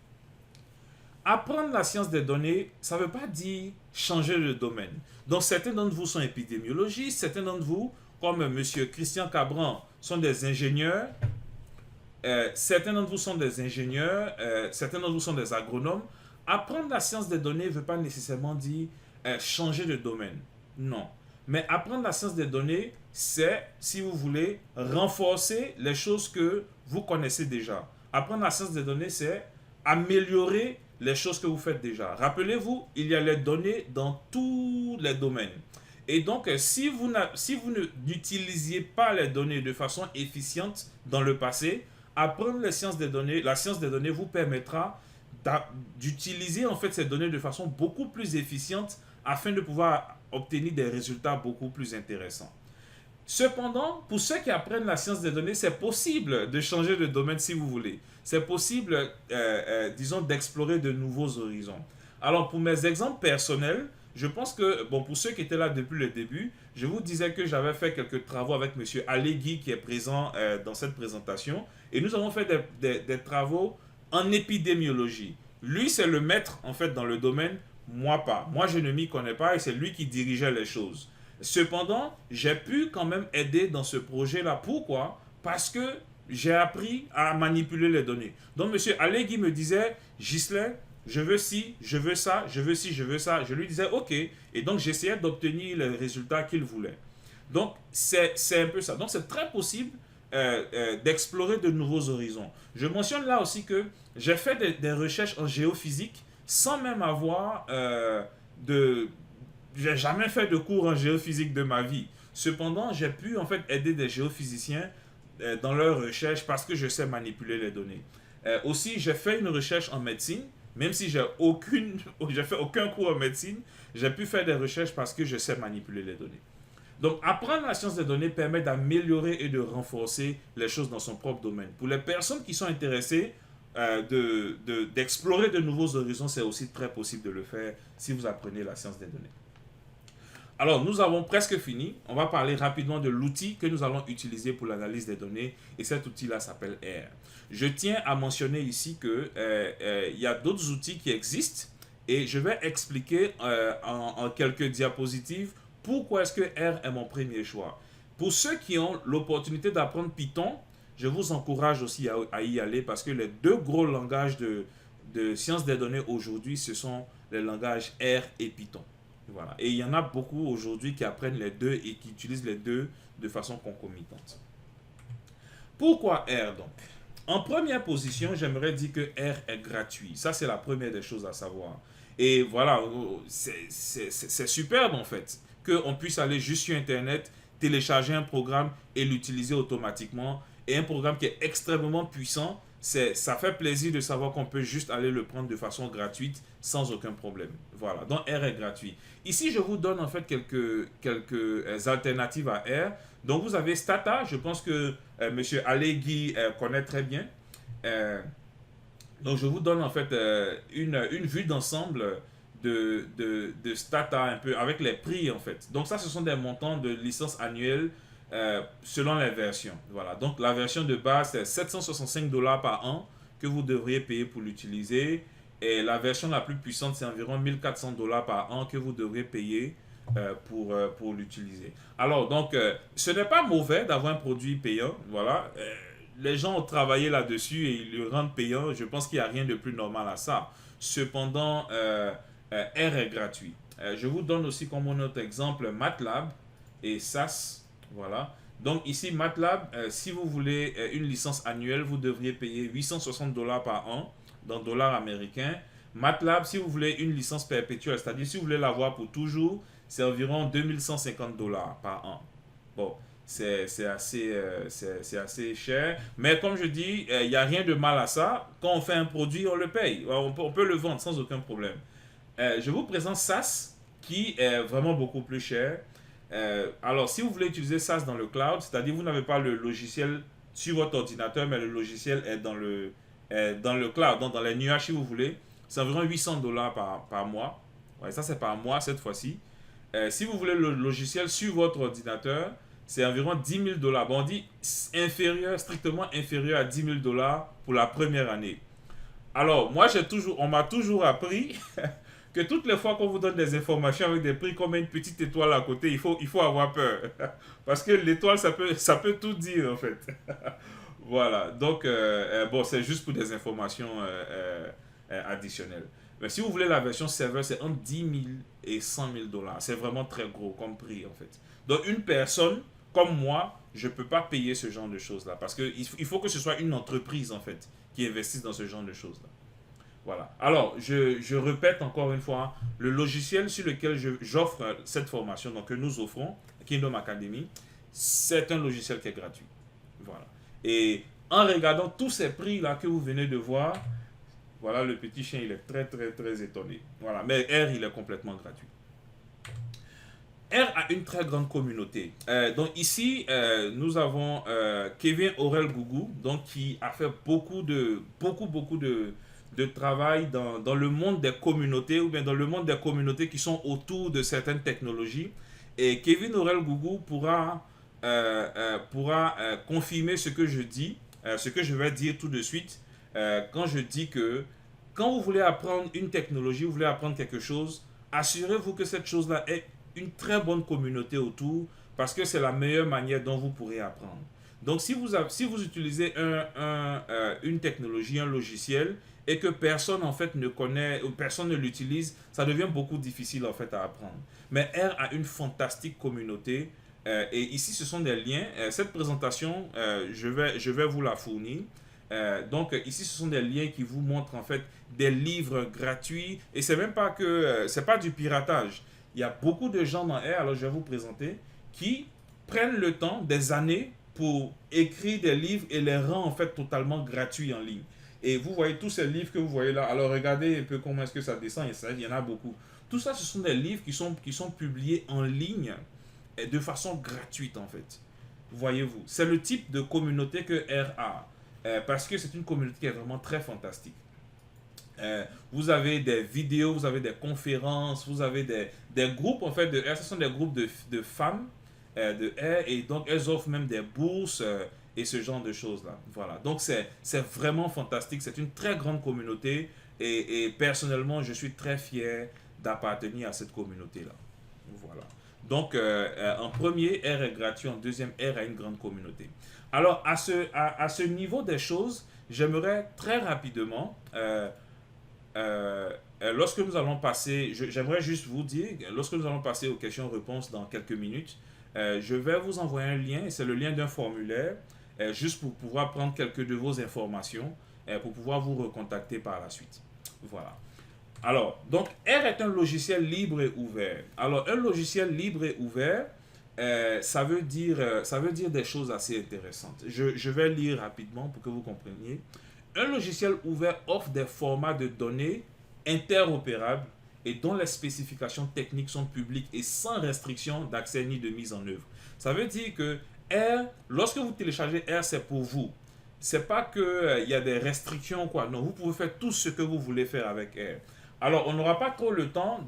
Apprendre la science des données, ça ne veut pas dire changer de domaine. Donc, certains d'entre vous sont épidémiologistes, certains d'entre vous, comme M. Christian Cabran, sont des ingénieurs, certains d'entre vous sont des ingénieurs, certains d'entre vous sont des agronomes. Apprendre la science des données ne veut pas nécessairement dire changer de domaine. Non. Mais apprendre la science des données, c'est, si vous voulez, renforcer les choses que vous connaissez déjà. Apprendre la science des données, c'est améliorer les choses que vous faites déjà. Rappelez-vous, il y a les données dans tous les domaines. Et donc, si vous n'utilisiez pas les données de façon efficiente dans le passé, apprendre la science des données vous permettra d'utiliser en fait ces données de façon beaucoup plus efficiente afin de pouvoir obtenir des résultats beaucoup plus intéressants. Cependant, pour ceux qui apprennent la science des données, c'est possible de changer de domaine si vous voulez. C'est possible, disons, d'explorer de nouveaux horizons. Alors, pour mes exemples personnels, je pense que, bon, pour ceux qui étaient là depuis le début, je vous disais que j'avais fait quelques travaux avec M. Allegui qui est présent dans cette présentation. Et nous avons fait des travaux en épidémiologie. Lui, c'est le maître, en fait, dans le domaine. Moi, pas. Moi, je ne m'y connais pas et c'est lui qui dirigeait les choses. Cependant, j'ai pu quand même aider dans ce projet-là. Pourquoi? Parce que j'ai appris à manipuler les données. Donc, M. Allegui me disait, Ghislain, je veux ci, je veux ça, je veux ci, je veux ça. Je lui disais, OK. Et donc, j'essayais d'obtenir les résultats qu'il voulait. Donc, c'est un peu ça. Donc, c'est très possible d'explorer de nouveaux horizons. Je mentionne là aussi que j'ai fait des recherches en géophysique sans même avoir j'ai jamais fait de cours en géophysique de ma vie. Cependant, j'ai pu en fait aider des géophysiciens dans leurs recherches parce que je sais manipuler les données. Aussi, j'ai fait une recherche en médecine, même si j'ai fait aucun cours en médecine, j'ai pu faire des recherches parce que je sais manipuler les données. Donc, apprendre la science des données permet d'améliorer et de renforcer les choses dans son propre domaine. Pour les personnes qui sont intéressées d'explorer de nouveaux horizons, c'est aussi très possible de le faire si vous apprenez la science des données. Alors, nous avons presque fini. On va parler rapidement de l'outil que nous allons utiliser pour l'analyse des données. Et cet outil-là s'appelle R. Je tiens à mentionner ici qu'il y a d'autres outils qui existent. Et je vais expliquer en quelques diapositives pourquoi est-ce que R est mon premier choix. Pour ceux qui ont l'opportunité d'apprendre Python, je vous encourage aussi à y aller parce que les deux gros langages de sciences des données aujourd'hui, ce sont les langages R et Python. Voilà. Et il y en a beaucoup aujourd'hui qui apprennent les deux et qui utilisent les deux de façon concomitante. Pourquoi R donc? En première position, j'aimerais dire que R est gratuit. Ça, c'est la première des choses à savoir. Et voilà, c'est superbe en fait qu'on puisse aller juste sur Internet, télécharger un programme et l'utiliser automatiquement. Et un programme qui est extrêmement puissant, ça fait plaisir de savoir qu'on peut juste aller le prendre de façon gratuite sans aucun problème. Voilà, donc R est gratuit. Ici, je vous donne en fait quelques alternatives à R. Donc, vous avez Stata, je pense que M. Allegui connaît très bien. Donc, je vous donne en fait une vue d'ensemble de Stata un peu avec les prix en fait. Donc, ça, ce sont des montants de licence annuelle selon les versions. Voilà. Donc, la version de base, c'est 765 $ par an que vous devriez payer pour l'utiliser. Et la version la plus puissante, c'est environ 1400 $ par an que vous devrez payer pour l'utiliser. Alors, donc, ce n'est pas mauvais d'avoir un produit payant. Voilà. Les gens ont travaillé là-dessus et ils le rendent payant. Je pense qu'il n'y a rien de plus normal à ça. Cependant, R est gratuit. Je vous donne aussi comme un autre exemple MATLAB et SAS. Voilà. Donc ici, MATLAB, si vous voulez une licence annuelle, vous devriez payer 860 $ par an. dans dollars américains. MATLAB, si vous voulez une licence perpétuelle, c'est-à-dire si vous voulez l'avoir pour toujours, c'est environ 2150 dollars par an. Bon, c'est assez cher. Mais comme je dis, il n'y a rien de mal à ça. Quand on fait un produit, on le paye. On peut le vendre sans aucun problème. Je vous présente SAS, qui est vraiment beaucoup plus cher. Alors, si vous voulez utiliser SAS dans le cloud, c'est-à-dire vous n'avez pas le logiciel sur votre ordinateur, mais le logiciel est dans le cloud, donc dans les nuages si vous voulez, c'est environ 800 dollars par mois. Ouais, ça c'est par mois cette fois-ci. Si vous voulez le logiciel sur votre ordinateur, c'est environ 10 000 dollars. Bon, on dit inférieur, strictement inférieur à 10 000 dollars pour la première année. Alors, moi, on m'a toujours appris que toutes les fois qu'on vous donne des informations avec des prix comme une petite étoile à côté, il faut avoir peur. Parce que l'étoile, ça peut tout dire, en fait. Voilà. Donc, bon, c'est juste pour des informations additionnelles. Mais si vous voulez la version serveur, c'est entre 10 000 et 100 000 dollars. C'est vraiment très gros comme prix, en fait. Donc, une personne comme moi, je ne peux pas payer ce genre de choses-là. Parce qu'il faut que ce soit une entreprise, en fait, qui investisse dans ce genre de choses-là. Voilà. Alors, je répète encore une fois, le logiciel sur lequel j'offre cette formation, donc que nous offrons, Kingdom Academy, c'est un logiciel qui est gratuit. Voilà. Et en regardant tous ces prix-là que vous venez de voir, voilà, le petit chien, il est très, très, très étonné. Voilà. Mais R, il est complètement gratuit. R a une très grande communauté. Donc ici, nous avons Kevin Aurel Gougou, donc qui a fait beaucoup de travail dans le monde des communautés ou bien dans le monde des communautés qui sont autour de certaines technologies. Et Kevin Aurel Gougou pourra confirmer ce que je dis, ce que je vais dire tout de suite, quand je dis que quand vous voulez apprendre une technologie, vous voulez apprendre quelque chose, assurez-vous que cette chose-là ait une très bonne communauté autour parce que c'est la meilleure manière dont vous pourrez apprendre. Donc, si vous utilisez une technologie, un logiciel, et que personne en fait ne connaît ou personne ne l'utilise, ça devient beaucoup difficile en fait à apprendre. Mais R a une fantastique communauté et ici ce sont des liens. Cette présentation, je vais vous la fournir. Donc ici ce sont des liens qui vous montrent en fait des livres gratuits et c'est même pas que c'est pas du piratage. Il y a beaucoup de gens dans R, alors je vais vous présenter, qui prennent le temps des années pour écrire des livres et les rend en fait totalement gratuits en ligne. Et vous voyez tous ces livres que vous voyez là. Alors regardez un peu comment est-ce que ça descend. Il y en a beaucoup. Tout ça, ce sont des livres qui sont publiés en ligne et de façon gratuite en fait. Voyez-vous. C'est le type de communauté que R a. Parce que c'est une communauté qui est vraiment très fantastique. Vous avez des vidéos, vous avez des conférences, vous avez des groupes en fait de R. Ce sont des groupes de femmes de R. Et donc elles offrent même des bourses. Et ce genre de choses-là. Voilà. Donc, c'est vraiment fantastique. C'est une très grande communauté. Et personnellement, je suis très fier d'appartenir à cette communauté-là. Voilà. Donc, en premier, R est gratuit. En deuxième, R a une grande communauté. Alors, à ce niveau des choses, j'aimerais très rapidement, lorsque nous allons passer, j'aimerais juste vous dire, lorsque nous allons passer aux questions-réponses dans quelques minutes, je vais vous envoyer un lien. C'est le lien d'un formulaire. Juste pour pouvoir prendre quelques de vos informations, pour pouvoir vous recontacter par la suite. Voilà. Alors, donc, R est un logiciel libre et ouvert. Alors, un logiciel libre et ouvert, ça veut dire des choses assez intéressantes. Je vais lire rapidement pour que vous compreniez. Un logiciel ouvert offre des formats de données interopérables et dont les spécifications techniques sont publiques et sans restriction d'accès ni de mise en œuvre. Ça veut dire que R, lorsque vous téléchargez R, c'est pour vous. C'est pas qu'il y a des restrictions, quoi. Non, vous pouvez faire tout ce que vous voulez faire avec R. Alors, on n'aura pas trop le temps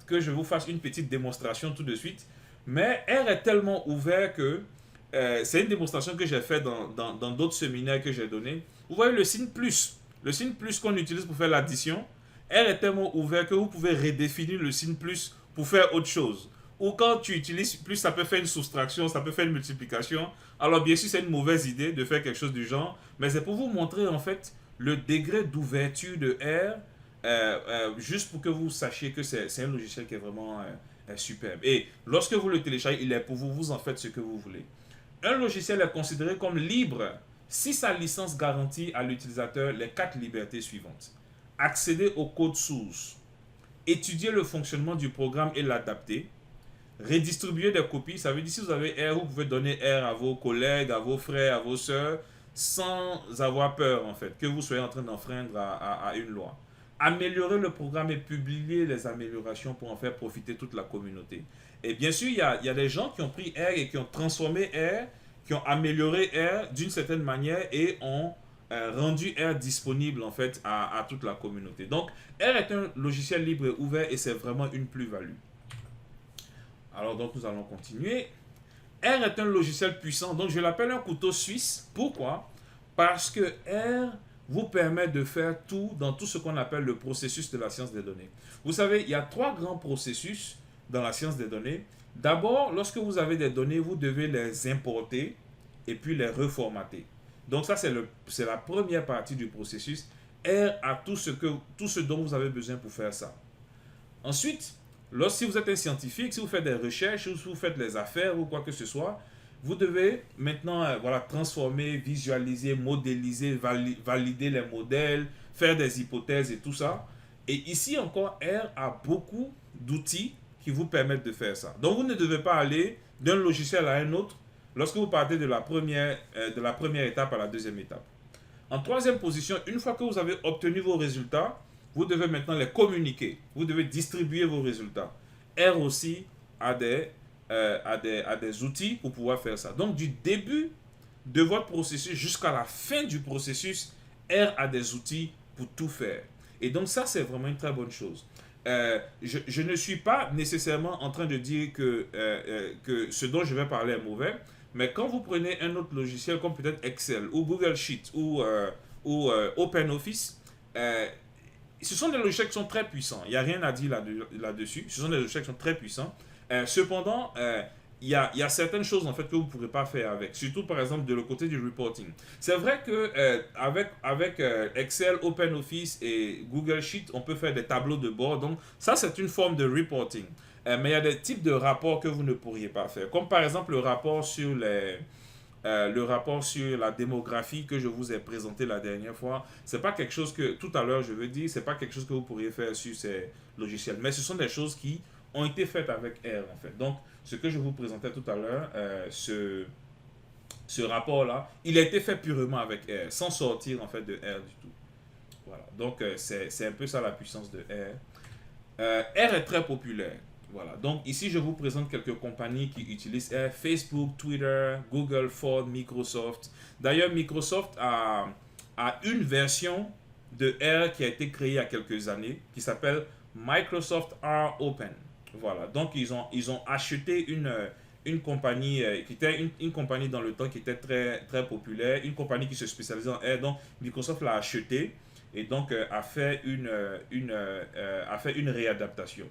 que je vous fasse une petite démonstration tout de suite. Mais R est tellement ouvert que c'est une démonstration que j'ai faite dans d'autres séminaires que j'ai donnés. Vous voyez le signe plus. Le signe plus qu'on utilise pour faire l'addition. R est tellement ouvert que vous pouvez redéfinir le signe plus pour faire autre chose. Ou quand tu utilises plus, ça peut faire une soustraction, ça peut faire une multiplication. Alors bien sûr, c'est une mauvaise idée de faire quelque chose du genre, mais c'est pour vous montrer en fait le degré d'ouverture de R, juste pour que vous sachiez que c'est un logiciel qui est vraiment superbe. Et lorsque vous le téléchargez, il est pour vous, vous en faites ce que vous voulez. Un logiciel est considéré comme libre si sa licence garantit à l'utilisateur les 4 libertés suivantes. Accéder au code source, étudier le fonctionnement du programme et l'adapter, redistribuer des copies. Ça veut dire si vous avez R, vous pouvez donner R à vos collègues, à vos frères, à vos sœurs, sans avoir peur en fait, que vous soyez en train d'enfreindre à une loi. Améliorer le programme et publier les améliorations pour en faire profiter toute la communauté. Et bien sûr, il y a des gens qui ont pris R et qui ont transformé R, qui ont amélioré R d'une certaine manière et ont rendu R disponible en fait à toute la communauté. Donc, R est un logiciel libre et ouvert et c'est vraiment une plus-value. Alors, donc, nous allons continuer. R est un logiciel puissant, donc je l'appelle un couteau suisse. Pourquoi? Parce que R vous permet de faire tout dans tout ce qu'on appelle le processus de la science des données. Vous savez, il y a 3 grands processus dans la science des données. D'abord, lorsque vous avez des données, vous devez les importer et puis les reformater. Donc ça, c'est la première partie du processus. R a tout ce dont vous avez besoin pour faire ça. Ensuite, lorsque vous êtes un scientifique, si vous faites des recherches ou si vous faites des affaires ou quoi que ce soit, vous devez maintenant transformer, visualiser, modéliser, valider les modèles, faire des hypothèses et tout ça. Et ici encore, R a beaucoup d'outils qui vous permettent de faire ça. Donc vous ne devez pas aller d'un logiciel à un autre lorsque vous partez de la première étape à la deuxième étape. En troisième position, une fois que vous avez obtenu vos résultats, vous devez maintenant les communiquer. Vous devez distribuer vos résultats. R aussi a des outils pour pouvoir faire ça. Donc, du début de votre processus jusqu'à la fin du processus, R a des outils pour tout faire. Et donc, ça, c'est vraiment une très bonne chose. Je ne suis pas nécessairement en train de dire que ce dont je vais parler est mauvais, mais quand vous prenez un autre logiciel comme peut-être Excel ou Google Sheet ou OpenOffice, ce sont des logiciels qui sont très puissants. Il n'y a rien à dire là-dessus. Ce sont des logiciels qui sont très puissants. Cependant, il y a certaines choses en fait que vous ne pourrez pas faire avec. Surtout par exemple de le côté du reporting. C'est vrai que avec Excel, OpenOffice et Google Sheet, on peut faire des tableaux de bord. Donc ça, c'est une forme de reporting. Mais il y a des types de rapports que vous ne pourriez pas faire. Comme par exemple le rapport sur la démographie que je vous ai présenté la dernière fois. C'est pas quelque chose que, tout à l'heure je veux dire, c'est pas quelque chose que vous pourriez faire sur ces logiciels. Mais ce sont des choses qui ont été faites avec R en fait. Donc ce que je vous présentais tout à l'heure, ce rapport-là, il a été fait purement avec R, sans sortir en fait de R du tout. Voilà. Donc c'est un peu ça la puissance de R. R est très populaire. Voilà. Donc ici, je vous présente quelques compagnies qui utilisent R. Facebook, Twitter, Google, Ford, Microsoft. D'ailleurs, Microsoft a une version de R qui a été créée il y a quelques années, qui s'appelle Microsoft R Open. Voilà. Donc ils ont acheté une compagnie qui était une compagnie dans le temps qui était très, très populaire, une compagnie qui se spécialisait en R. Donc Microsoft l'a acheté et donc a fait une réadaptation.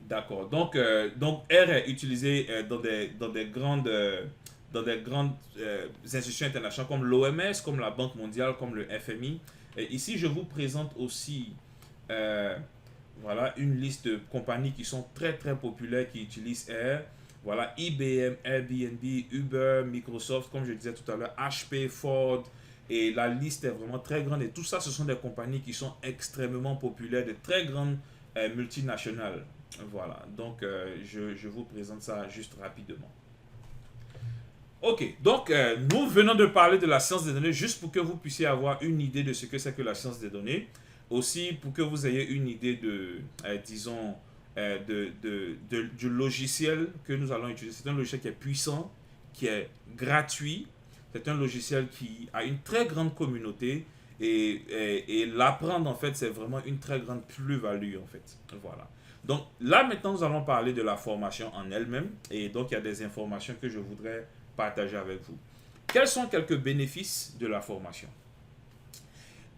D'accord. Donc R est utilisé dans des grandes institutions internationales comme l'OMS, comme la Banque mondiale, comme le FMI. Et ici, je vous présente aussi voilà, une liste de compagnies qui sont très très populaires qui utilisent R. Voilà, IBM, Airbnb, Uber, Microsoft, comme je disais tout à l'heure, HP, Ford. Et la liste est vraiment très grande. Et tout ça, ce sont des compagnies qui sont extrêmement populaires, de très grandes multinationales. Voilà, donc je vous présente ça juste rapidement. Ok, donc nous venons de parler de la science des données juste pour que vous puissiez avoir une idée de ce que c'est que la science des données. Aussi pour que vous ayez une idée disons, du logiciel que nous allons utiliser. C'est un logiciel qui est puissant, qui est gratuit. C'est un logiciel qui a une très grande communauté et l'apprendre en fait, c'est vraiment une très grande plus-value en fait. Voilà. Donc là maintenant nous allons parler de la formation en elle-même et donc il y a des informations que je voudrais partager avec vous. Quels sont quelques bénéfices de la formation?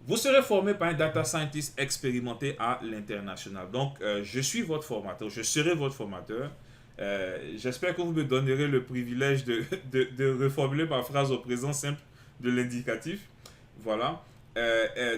Vous serez formé par un data scientist expérimenté à l'international. Donc je suis votre formateur, je serai votre formateur. J'espère que vous me donnerez le privilège de reformuler ma phrase au présent simple de l'indicatif. Voilà.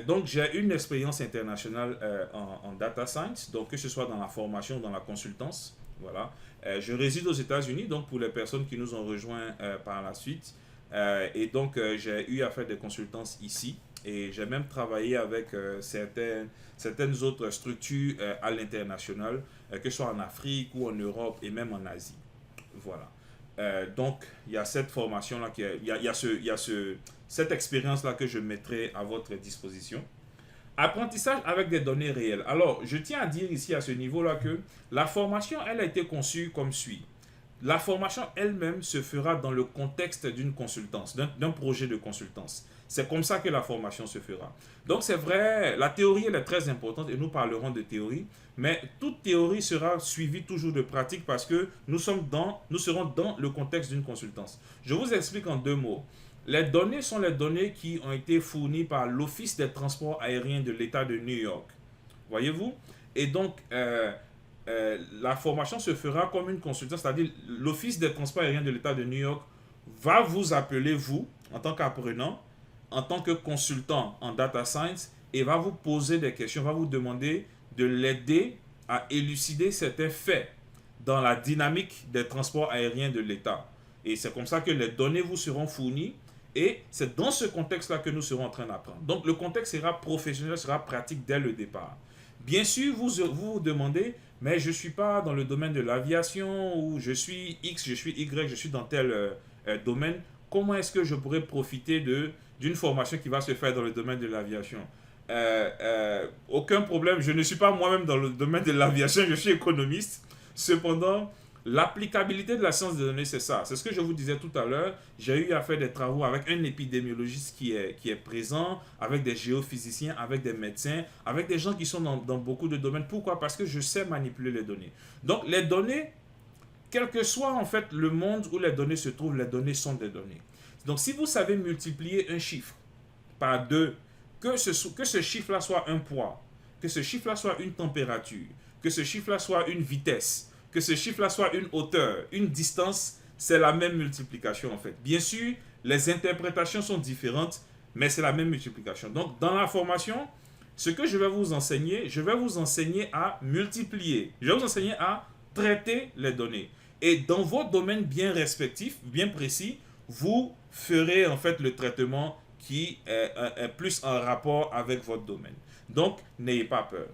Donc, j'ai une expérience internationale en data science, donc que ce soit dans la formation ou dans la consultance. Voilà. Je réside aux États-Unis, donc pour les personnes qui nous ont rejoints par la suite, Et donc, j'ai eu à faire des consultances ici. Et j'ai même travaillé avec certaines autres structures à l'international, que ce soit en Afrique ou en Europe et même en Asie. Voilà. Donc, il y a cette formation-là, il y a cette expérience-là que je mettrai à votre disposition. Apprentissage avec des données réelles. Alors, je tiens à dire ici à ce niveau-là que la formation, elle a été conçue comme suit. La formation elle-même se fera dans le contexte d'une consultance, d'un projet de consultance. C'est comme ça que la formation se fera. Donc c'est vrai, la théorie elle est très importante et nous parlerons de théorie, mais toute théorie sera suivie toujours de pratique parce que nous serons dans le contexte d'une consultance. Je vous explique en deux mots. Les données sont les données qui ont été fournies par l'Office des transports aériens de l'État de New York. Voyez-vous? Et donc, la formation se fera comme une consultation, c'est-à-dire l'Office des transports aériens de l'État de New York va vous appeler, vous, en tant qu'apprenant, en tant que consultant en data science, et va vous poser des questions, va vous demander de l'aider à élucider certains faits dans la dynamique des transports aériens de l'État. Et c'est comme ça que les données vous seront fournies, et c'est dans ce contexte-là que nous serons en train d'apprendre. Donc le contexte sera professionnel, sera pratique dès le départ. Bien sûr, vous demandez, mais je ne suis pas dans le domaine de l'aviation, ou je suis X, je suis Y, je suis dans tel domaine. Comment est-ce que je pourrais profiter d'une formation qui va se faire dans le domaine de l'aviation? Aucun problème, je ne suis pas moi-même dans le domaine de l'aviation, je suis économiste. Cependant, l'applicabilité de la science des données, c'est ça. C'est ce que je vous disais tout à l'heure. J'ai eu à faire des travaux avec un épidémiologiste qui est présent, avec des géophysiciens, avec des médecins, avec des gens qui sont dans beaucoup de domaines. Pourquoi? Parce que je sais manipuler les données. Donc, les données, quel que soit en fait le monde où les données se trouvent, les données sont des données. Donc, si vous savez multiplier un chiffre par deux, que ce chiffre-là soit un poids, que ce chiffre-là soit une température, que ce chiffre-là soit une vitesse, que ce chiffre-là soit une hauteur, une distance, c'est la même multiplication en fait. Bien sûr, les interprétations sont différentes, mais c'est la même multiplication. Donc, dans la formation, ce que je vais vous enseigner à multiplier. Je vais vous enseigner à traiter les données. Et dans vos domaines bien respectifs, bien précis, vous ferez en fait le traitement qui est plus en rapport avec votre domaine. Donc, n'ayez pas peur.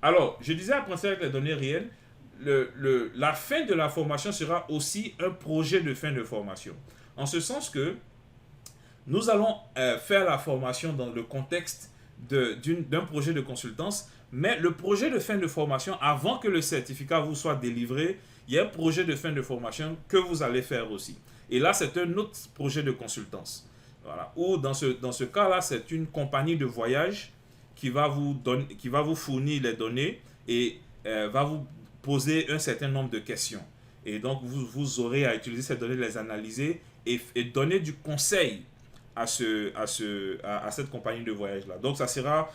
Alors, je disais apprentissage avec les données réelles. La fin de la formation sera aussi un projet de fin de formation. En ce sens que nous allons faire la formation dans le contexte d'un projet de consultance, mais le projet de fin de formation, avant que le certificat vous soit délivré, il y a un projet de fin de formation que vous allez faire aussi. Et là, c'est un autre projet de consultance. Voilà. Ou dans ce cas-là, c'est une compagnie de voyage qui va vous fournir les données et va vous poser un certain nombre de questions. Et donc, vous aurez à utiliser ces données, les analyser et donner du conseil à cette compagnie de voyage-là. Donc, ça sera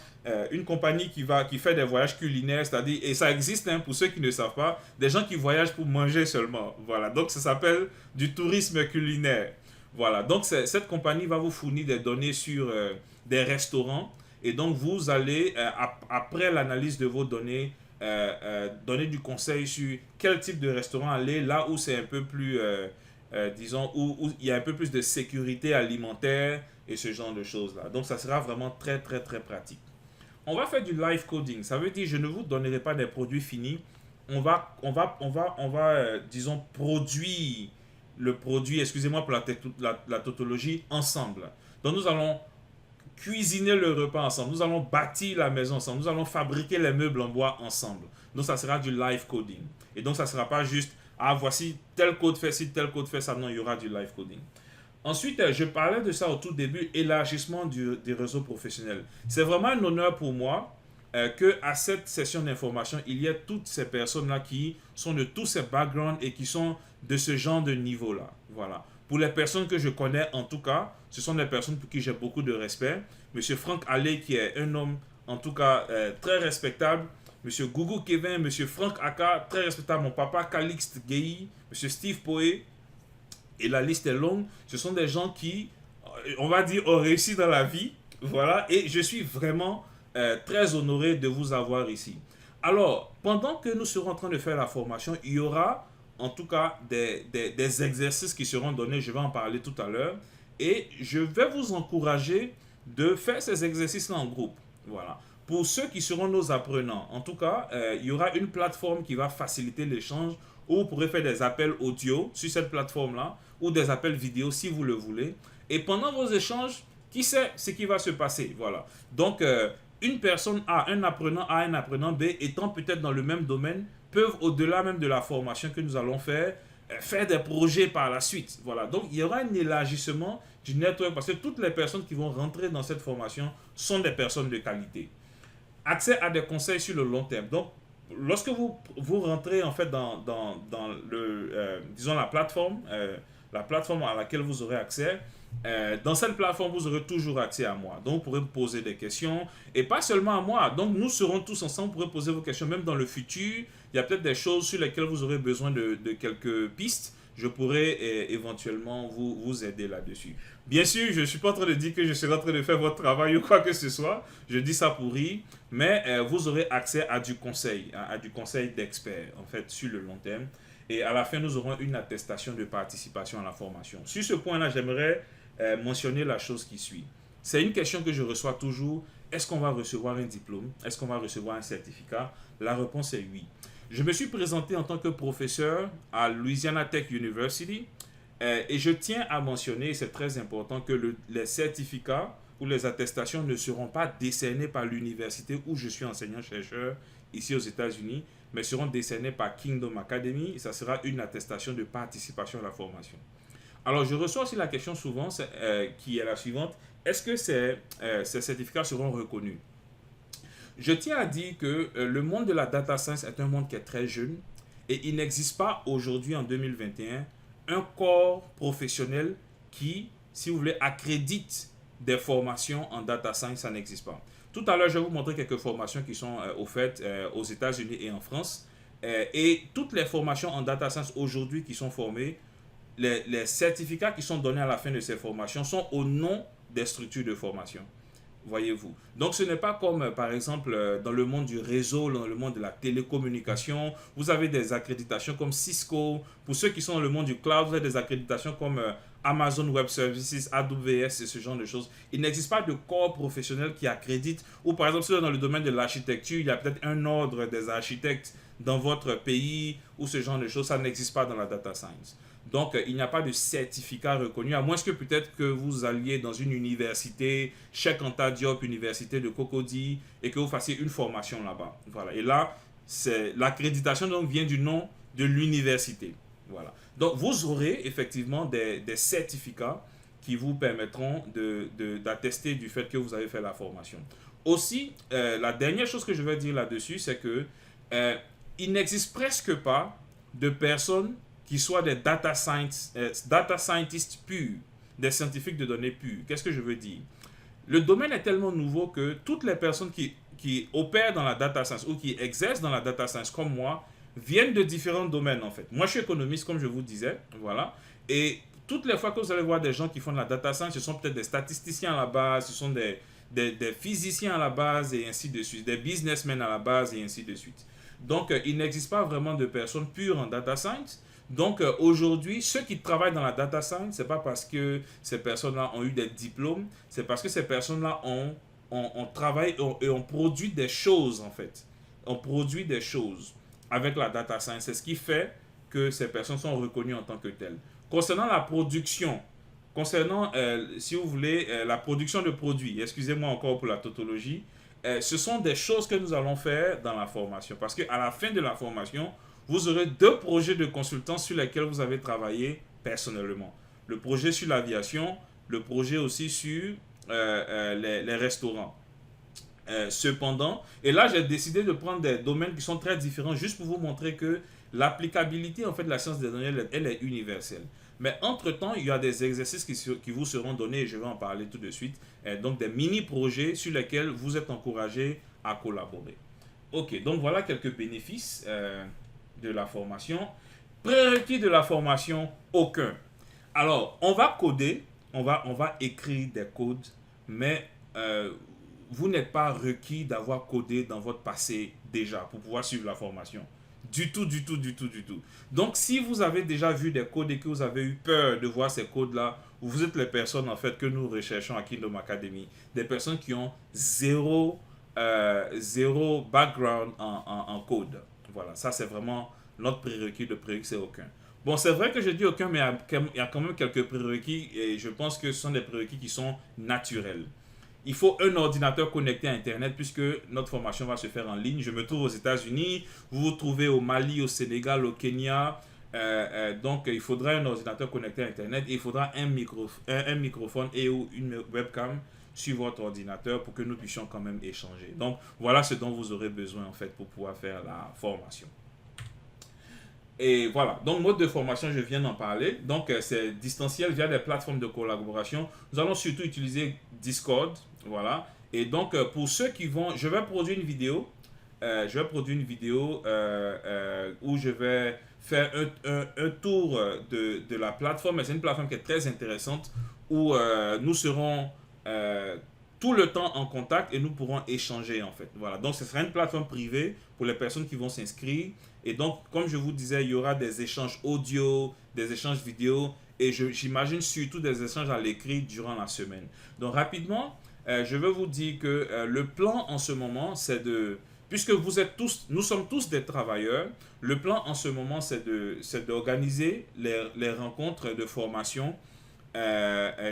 une compagnie qui fait des voyages culinaires, c'est-à-dire, et ça existe, hein, pour ceux qui ne savent pas, des gens qui voyagent pour manger seulement. Voilà, donc ça s'appelle du tourisme culinaire. Voilà, donc cette compagnie va vous fournir des données sur des restaurants, et donc vous allez, après l'analyse de vos données, donner du conseil sur quel type de restaurant aller, là où c'est un peu plus, disons, où il y a un peu plus de sécurité alimentaire et ce genre de choses-là. Donc ça sera vraiment très, très, très pratique. On va faire du live coding. Ça veut dire je ne vous donnerai pas des produits finis. Disons, produire le produit, excusez-moi pour la tautologie, ensemble. Donc nous allons cuisiner le repas ensemble, nous allons bâtir la maison ensemble, nous allons fabriquer les meubles en bois ensemble. Donc ça sera du live coding. Et donc ça ne sera pas juste, ah voici tel code fait ci, tel code fait ça. Non, il y aura du live coding. Ensuite, je parlais de ça au tout début, élargissement des réseaux professionnels. C'est vraiment un honneur pour moi qu'à cette session d'information, il y ait toutes ces personnes-là qui sont de tous ces backgrounds et qui sont de ce genre de niveau-là. Voilà. Pour les personnes que je connais, en tout cas, ce sont des personnes pour qui j'ai beaucoup de respect. Monsieur Franck Allais, qui est un homme, en tout cas, très respectable. Monsieur Gougou Kevin, Monsieur Franck Aka, très respectable. Mon papa Calixte Gueye, Monsieur Steve Poé. Et la liste est longue. Ce sont des gens qui, on va dire, ont réussi dans la vie. Voilà. Et je suis vraiment très honoré de vous avoir ici. Alors, pendant que nous serons en train de faire la formation, il y aura en tout cas des exercices qui seront donnés. Je vais en parler tout à l'heure. Et je vais vous encourager de faire ces exercices-là en groupe. Voilà. Pour ceux qui seront nos apprenants, en tout cas, il y aura une plateforme qui va faciliter l'échange où vous pourrez faire des appels audio sur cette plateforme-là ou des appels vidéo si vous le voulez. Et pendant vos échanges, qui sait ce qui va se passer. Voilà. Donc, une personne A, un apprenant A, un apprenant B, étant peut-être dans le même domaine, peuvent, au-delà même de la formation que nous allons faire, faire des projets par la suite. Voilà. Donc, il y aura un élargissement du network parce que toutes les personnes qui vont rentrer dans cette formation sont des personnes de qualité. Accès à des conseils sur le long terme. Donc, lorsque vous rentrez en fait dans disons la plateforme à laquelle vous aurez accès, dans cette plateforme, vous aurez toujours accès à moi. Donc, vous pourrez me poser des questions. Et pas seulement à moi. Donc, nous serons tous ensemble. Vous pourrez poser vos questions. Même dans le futur, il y a peut-être des choses sur lesquelles vous aurez besoin de quelques pistes. Je pourrais éventuellement vous aider là-dessus. Bien sûr, je ne suis pas en train de dire que je serai en train de faire votre travail ou quoi que ce soit. Je dis ça pour rire. Mais vous aurez accès à du conseil, à du conseil d'experts, en fait, sur le long terme. Et à la fin, nous aurons une attestation de participation à la formation. Sur ce point-là, j'aimerais mentionner la chose qui suit. C'est une question que je reçois toujours. Est-ce qu'on va recevoir un diplôme? Est-ce qu'on va recevoir un certificat? La réponse est oui. Je me suis présenté en tant que professeur à Louisiana Tech University et je tiens à mentionner, c'est très important, que les certificats ou les attestations ne seront pas décernés par l'université où je suis enseignant-chercheur ici aux États-Unis, mais seront décernés par Kingdom Academy et ça sera une attestation de participation à la formation. Alors, je reçois aussi la question souvent qui est la suivante. Est-ce que ces certificats seront reconnus? Je tiens à dire que le monde de la data science est un monde qui est très jeune et il n'existe pas aujourd'hui en 2021 un corps professionnel qui, si vous voulez, accrédite des formations en data science, ça n'existe pas. Tout à l'heure, je vais vous montrer quelques formations qui sont offertes aux États-Unis et en France. Et toutes les formations en data science aujourd'hui qui sont formées, les certificats qui sont donnés à la fin de ces formations sont au nom des structures de formation. Voyez-vous. Donc, ce n'est pas comme, par exemple, dans le monde du réseau, dans le monde de la télécommunication. Vous avez des accréditations comme Cisco. Pour ceux qui sont dans le monde du cloud, vous avez des accréditations comme Amazon Web Services, AWS et ce genre de choses. Il n'existe pas de corps professionnel qui accrédite. Ou par exemple, si vous êtes dans le domaine de l'architecture, il y a peut-être un ordre des architectes dans votre pays ou ce genre de choses. Ça n'existe pas dans la data science. Donc, il n'y a pas de certificat reconnu, à moins que peut-être que vous alliez dans une université, Cheikh Anta Diop, université de Cocody, et que vous fassiez une formation là-bas. Voilà. Et là, l'accréditation donc vient du nom de l'université. Voilà. Donc, vous aurez effectivement des certificats qui vous permettront d'attester du fait que vous avez fait la formation. Aussi, la dernière chose que je vais dire là-dessus, c'est que il n'existe presque pas de personnes qui soient des data scientists purs, des scientifiques de données purs. Qu'est-ce que je veux dire? Le domaine est tellement nouveau que toutes les personnes qui opèrent dans la data science ou qui exercent dans la data science comme moi viennent de différents domaines en fait. Moi je suis économiste comme je vous disais, voilà. Et toutes les fois que vous allez voir des gens qui font de la data science, ce sont peut-être des statisticiens à la base, ce sont des physiciens à la base et ainsi de suite, des businessmen à la base et ainsi de suite. Donc il n'existe pas vraiment de personnes pures en data science. Donc aujourd'hui, ceux qui travaillent dans la data science, ce n'est pas parce que ces personnes-là ont eu des diplômes, c'est parce que ces personnes-là ont travaillé et ont produit des choses en fait. On produit des choses avec la data science. C'est ce qui fait que ces personnes sont reconnues en tant que telles. Concernant la production, si vous voulez, la production de produits, excusez-moi encore pour la tautologie, ce sont des choses que nous allons faire dans la formation. Parce qu'à la fin de la formation, vous aurez 2 projets de consultants sur lesquels vous avez travaillé personnellement. Le projet sur l'aviation, le projet aussi sur les restaurants. Cependant, et là j'ai décidé de prendre des domaines qui sont très différents juste pour vous montrer que l'applicabilité en fait de la science des données, elle est universelle. Mais entre-temps, il y a des exercices qui vous seront donnés et je vais en parler tout de suite. Donc des mini-projets sur lesquels vous êtes encouragés à collaborer. Ok, donc voilà quelques bénéfices de la formation. Prérequis de la formation, aucun. Alors, on va coder, on va écrire des codes, mais vous n'êtes pas requis d'avoir codé dans votre passé déjà pour pouvoir suivre la formation. Du tout, du tout, du tout, du tout. Donc, si vous avez déjà vu des codes et que vous avez eu peur de voir ces codes-là, vous êtes les personnes en fait que nous recherchons à Kingdom Academy. Des personnes qui ont zéro background en code. Voilà, ça c'est vraiment notre prérequis. Le prérequis, c'est aucun. Bon, c'est vrai que je dis aucun, mais il y a quand même quelques prérequis et je pense que ce sont des prérequis qui sont naturels. Il faut un ordinateur connecté à Internet puisque notre formation va se faire en ligne. Je me trouve aux États-Unis, vous vous trouvez au Mali, au Sénégal, au Kenya. Donc, il faudra un ordinateur connecté à Internet et il faudra un microphone et ou une webcam sur votre ordinateur pour que nous puissions quand même échanger. Donc, voilà ce dont vous aurez besoin en fait pour pouvoir faire la formation. Et voilà, donc mode de formation, je viens d'en parler. Donc c'est distanciel via des plateformes de collaboration. Nous allons surtout utiliser Discord, voilà. Et donc pour ceux qui vont, je vais produire une vidéo, où je vais faire un tour de la plateforme. C'est une plateforme qui est très intéressante où nous serons tout le temps en contact et nous pourrons échanger en fait. Voilà, donc ce sera une plateforme privée pour les personnes qui vont s'inscrire. Et donc, comme je vous disais, il y aura des échanges audio, des échanges vidéo et j'imagine surtout des échanges à l'écrit durant la semaine. Donc, rapidement, je veux vous dire que le plan en ce moment, c'est de... Puisque nous sommes tous des travailleurs, le plan en ce moment, c'est d'organiser les rencontres de formation,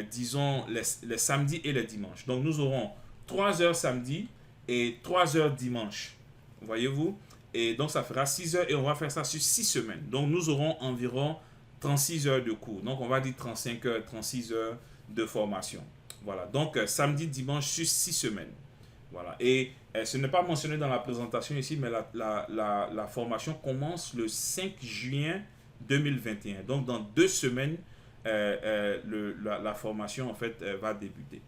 disons, les samedis et les dimanches. Donc, nous aurons 3 heures samedi et 3 heures dimanche. Voyez-vous? Et donc, ça fera 6 heures et on va faire ça sur 6 semaines. Donc, nous aurons environ 36 heures de cours. Donc, on va dire 35 heures, 36 heures de formation. Voilà. Donc, samedi, dimanche sur 6 semaines. Voilà. Et ce n'est pas mentionné dans la présentation ici, mais la formation commence le 5 juin 2021. Donc, dans 2 semaines, la formation, en fait, va débuter.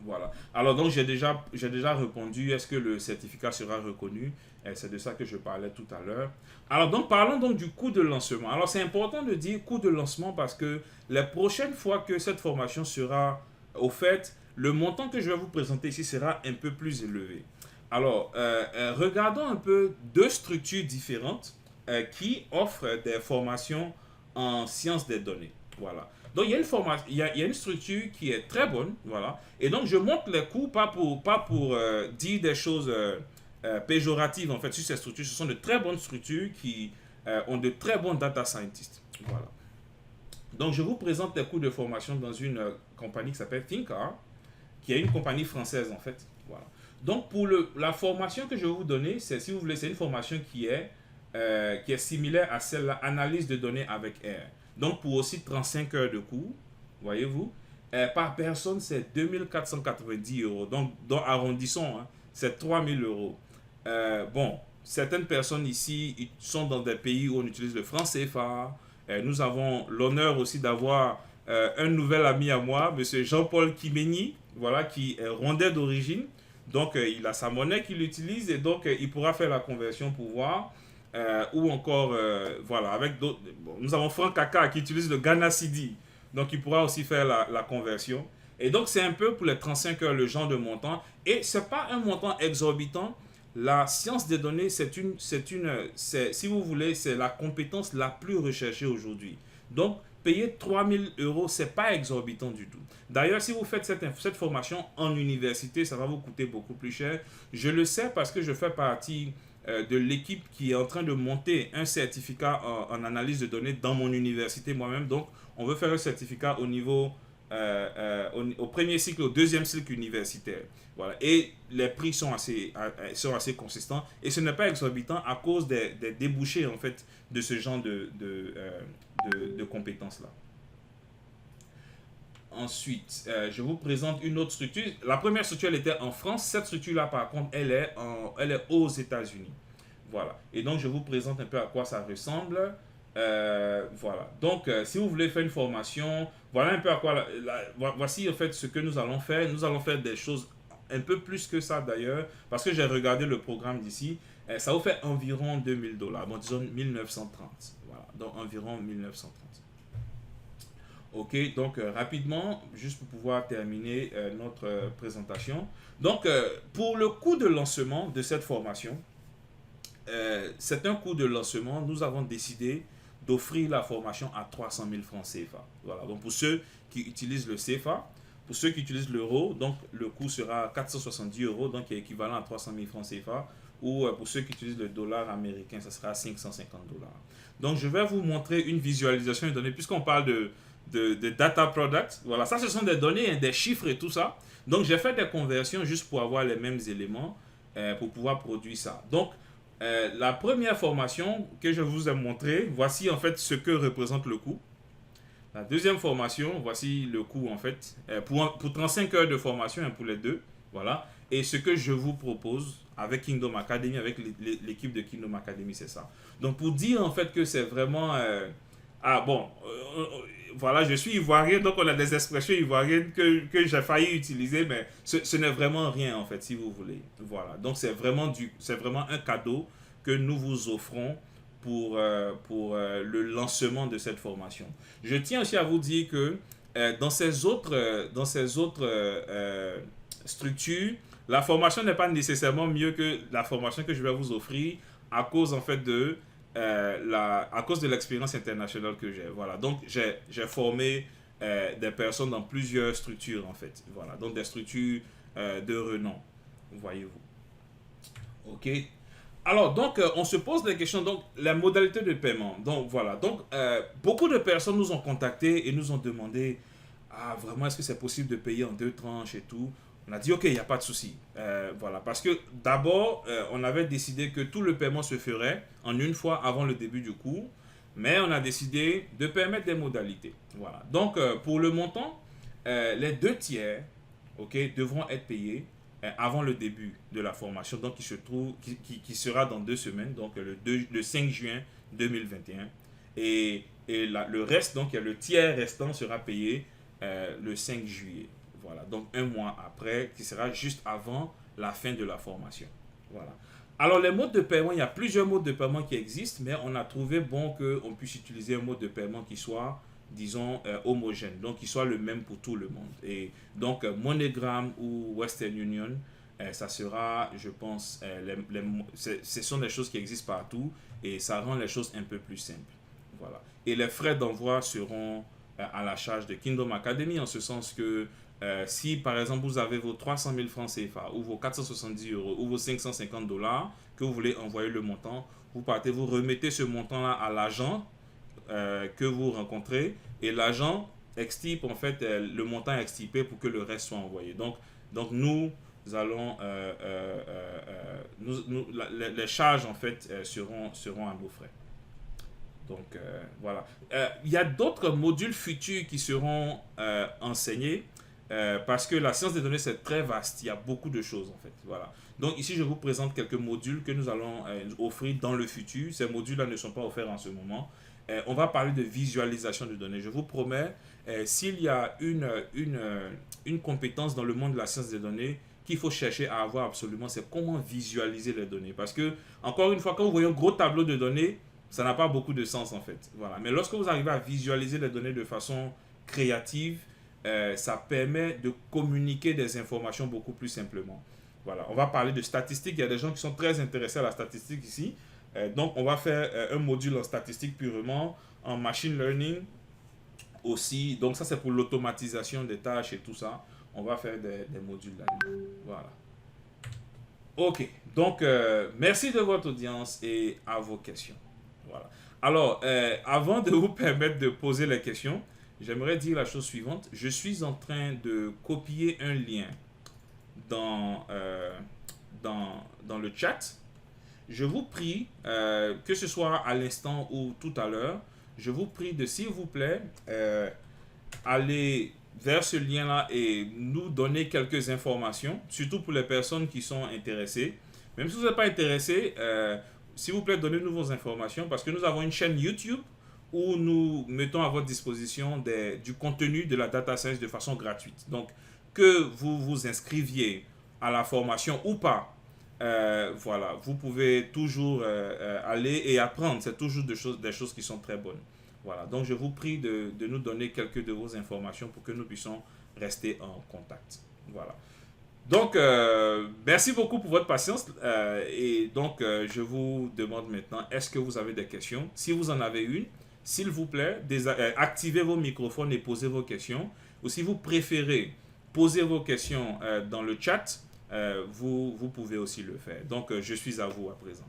Voilà. Alors donc j'ai déjà répondu, est-ce que le certificat sera reconnu? C'est de ça que je parlais tout à l'heure. Alors donc parlons donc du coût de lancement. Alors c'est important de dire coût de lancement parce que les prochaines fois que cette formation sera offerte, le montant que je vais vous présenter ici sera un peu plus élevé. Alors regardons un peu 2 structures différentes qui offrent des formations en sciences des données. Voilà. Donc, il y a une structure qui est très bonne, voilà. Et donc, je montre les coûts, pas pour dire des choses péjoratives, en fait, sur ces structures. Ce sont de très bonnes structures qui ont de très bons data scientists, voilà. Donc, je vous présente les coûts de formation dans une compagnie qui s'appelle Thinker, qui est une compagnie française, en fait, voilà. Donc, pour la formation que je vais vous donner, si vous voulez, c'est une formation qui est similaire à celle-là, analyse de données avec R. Donc, pour aussi 35 heures de cours, voyez-vous, par personne, c'est 2490 euros. Donc arrondissons, hein, c'est 3000 euros. Bon, certaines personnes ici ils sont dans des pays où on utilise le franc CFA. Nous avons l'honneur aussi d'avoir un nouvel ami à moi, M. Jean-Paul Kimeni, voilà, qui est rwandais d'origine. Donc, il a sa monnaie qu'il utilise et donc il pourra faire la conversion pour voir. Ou encore, voilà, avec d'autres. Bon, nous avons Franck Kaka qui utilise le Ghana CD. Donc, il pourra aussi faire la conversion. Et donc, c'est un peu pour les 35 heures le genre de montant. Et ce n'est pas un montant exorbitant. La science des données, si vous voulez, c'est la compétence la plus recherchée aujourd'hui. Donc, payer 3000 euros, ce n'est pas exorbitant du tout. D'ailleurs, si vous faites cette formation en université, ça va vous coûter beaucoup plus cher. Je le sais parce que je fais partie de l'équipe qui est en train de monter un certificat en analyse de données dans mon université moi-même. Donc, on veut faire un certificat au niveau, au premier cycle, au deuxième cycle universitaire. Voilà. Et les prix sont assez consistants. Et ce n'est pas exorbitant à cause des débouchés, en fait, de ce genre de compétences-là. Ensuite, je vous présente une autre structure. La première structure, elle était en France. Cette structure-là, par contre, elle est aux États-Unis. Voilà. Et donc, je vous présente un peu à quoi ça ressemble. Voilà. Donc, si vous voulez faire une formation, voilà un peu à quoi... voici, en fait, ce que nous allons faire. Nous allons faire des choses un peu plus que ça, d'ailleurs, parce que j'ai regardé le programme d'ici. Ça vous fait environ 2000 $. Bon, disons 1930. Voilà. Donc, environ 1930. Ok, donc rapidement, juste pour pouvoir terminer notre présentation. Donc, pour le coût de lancement de cette formation, c'est un coût de lancement. Nous avons décidé d'offrir la formation à 300 000 francs CFA. Voilà. Donc, pour ceux qui utilisent le CFA, pour ceux qui utilisent l'euro, donc le coût sera 470 euros, donc qui est équivalent à 300 000 francs CFA. Ou pour ceux qui utilisent le dollar américain, ça sera 550 dollars. Donc, je vais vous montrer une visualisation des données, puisqu'on parle de data products. Voilà, ça, ce sont des données, hein, des chiffres et tout ça. Donc, j'ai fait des conversions juste pour avoir les mêmes éléments pour pouvoir produire ça. Donc, la première formation que je vous ai montrée, voici en fait ce que représente le coût. La deuxième formation, voici le coût en fait, pour 35 heures de formation, hein, pour les deux. Voilà. Et ce que je vous propose avec Kingdom Academy, avec l'équipe de Kingdom Academy, c'est ça. Donc, pour dire en fait que c'est vraiment... voilà, je suis ivoirien, donc on a des expressions ivoiriennes que j'ai failli utiliser, mais ce n'est vraiment rien en fait, si vous voulez. Voilà, donc c'est vraiment un cadeau que nous vous offrons pour le lancement de cette formation. Je tiens aussi à vous dire que dans ces autres structures, la formation n'est pas nécessairement mieux que la formation que je vais vous offrir à cause en fait à cause de l'expérience internationale que j'ai. Voilà. Donc, j'ai formé des personnes dans plusieurs structures, en fait. Voilà. Donc, des structures de renom. Voyez-vous. OK. Alors, donc, on se pose des questions. Donc, la modalité de paiement. Donc, voilà. Donc, beaucoup de personnes nous ont contactés et nous ont demandé, ah, vraiment, est-ce que c'est possible de payer en deux tranches et tout? On a dit, OK, il n'y a pas de souci. Voilà, parce que d'abord, on avait décidé que tout le paiement se ferait en une fois avant le début du cours, mais on a décidé de permettre des modalités. Voilà. Donc, pour le montant, les deux tiers, OK, devront être payés avant le début de la formation, donc qui sera dans 2 semaines, donc le 5 juin 2021. Le reste, donc le tiers restant sera payé le 5 juillet. Voilà, donc un mois après, qui sera juste avant la fin de la formation. Voilà. Alors, les modes de paiement, il y a plusieurs modes de paiement qui existent, mais on a trouvé bon qu'on puisse utiliser un mode de paiement qui soit, disons, homogène, donc qui soit le même pour tout le monde. Et donc, MoneyGram ou Western Union, ça sera, je pense, ce sont des choses qui existent partout et ça rend les choses un peu plus simples. Voilà. Et les frais d'envoi seront à la charge de Kingdom Academy, en ce sens que si par exemple vous avez vos 300 000 francs CFA ou vos 470 euros ou vos 550 dollars que vous voulez envoyer le montant, vous partez, vous remettez ce montant-là à l'agent que vous rencontrez et l'agent extirpe en fait le montant extirpé pour que le reste soit envoyé. Donc nous allons, les charges en fait seront à nos frais. Donc voilà. Il y a d'autres modules futurs qui seront enseignés parce que la science des données c'est très vaste. Il y a beaucoup de choses en fait. Voilà. Donc ici je vous présente quelques modules que nous allons offrir dans le futur. Ces modules-là ne sont pas offerts en ce moment. On va parler de visualisation de données. Je vous promets, s'il y a une compétence dans le monde de la science des données qu'il faut chercher à avoir absolument, c'est comment visualiser les données. Parce que, encore une fois, quand vous voyez un gros tableau de données, ça n'a pas beaucoup de sens en fait. Voilà. Mais lorsque vous arrivez à visualiser les données de façon créative, ça permet de communiquer des informations beaucoup plus simplement. Voilà. On va parler de statistiques. Il y a des gens qui sont très intéressés à la statistique ici. Donc, on va faire un module en statistique purement, en machine learning aussi. Donc, ça, c'est pour l'automatisation des tâches et tout ça. On va faire des modules là-dedans. Voilà. OK. Donc, merci de votre audience et à vos questions. Voilà. Alors, avant de vous permettre de poser les questions, j'aimerais dire la chose suivante. Je suis en train de copier un lien dans le chat. Je vous prie, que ce soit à l'instant ou tout à l'heure, je vous prie de, s'il vous plaît, aller vers ce lien-là et nous donner quelques informations, surtout pour les personnes qui sont intéressées. Même si vous n'êtes pas intéressé, s'il vous plaît, donnez-nous vos informations parce que nous avons une chaîne YouTube où nous mettons à votre disposition du contenu de la data science de façon gratuite. Donc, que vous vous inscriviez à la formation ou pas, voilà, vous pouvez toujours aller et apprendre. C'est toujours des choses qui sont très bonnes. Voilà, donc je vous prie de nous donner quelques de vos informations pour que nous puissions rester en contact. Voilà. Donc, merci beaucoup pour votre patience. Et donc, je vous demande maintenant, est-ce que vous avez des questions? Si vous en avez une, s'il vous plaît, activez vos microphones et posez vos questions. Ou si vous préférez poser vos questions dans le chat, vous pouvez aussi le faire. Donc, je suis à vous à présent.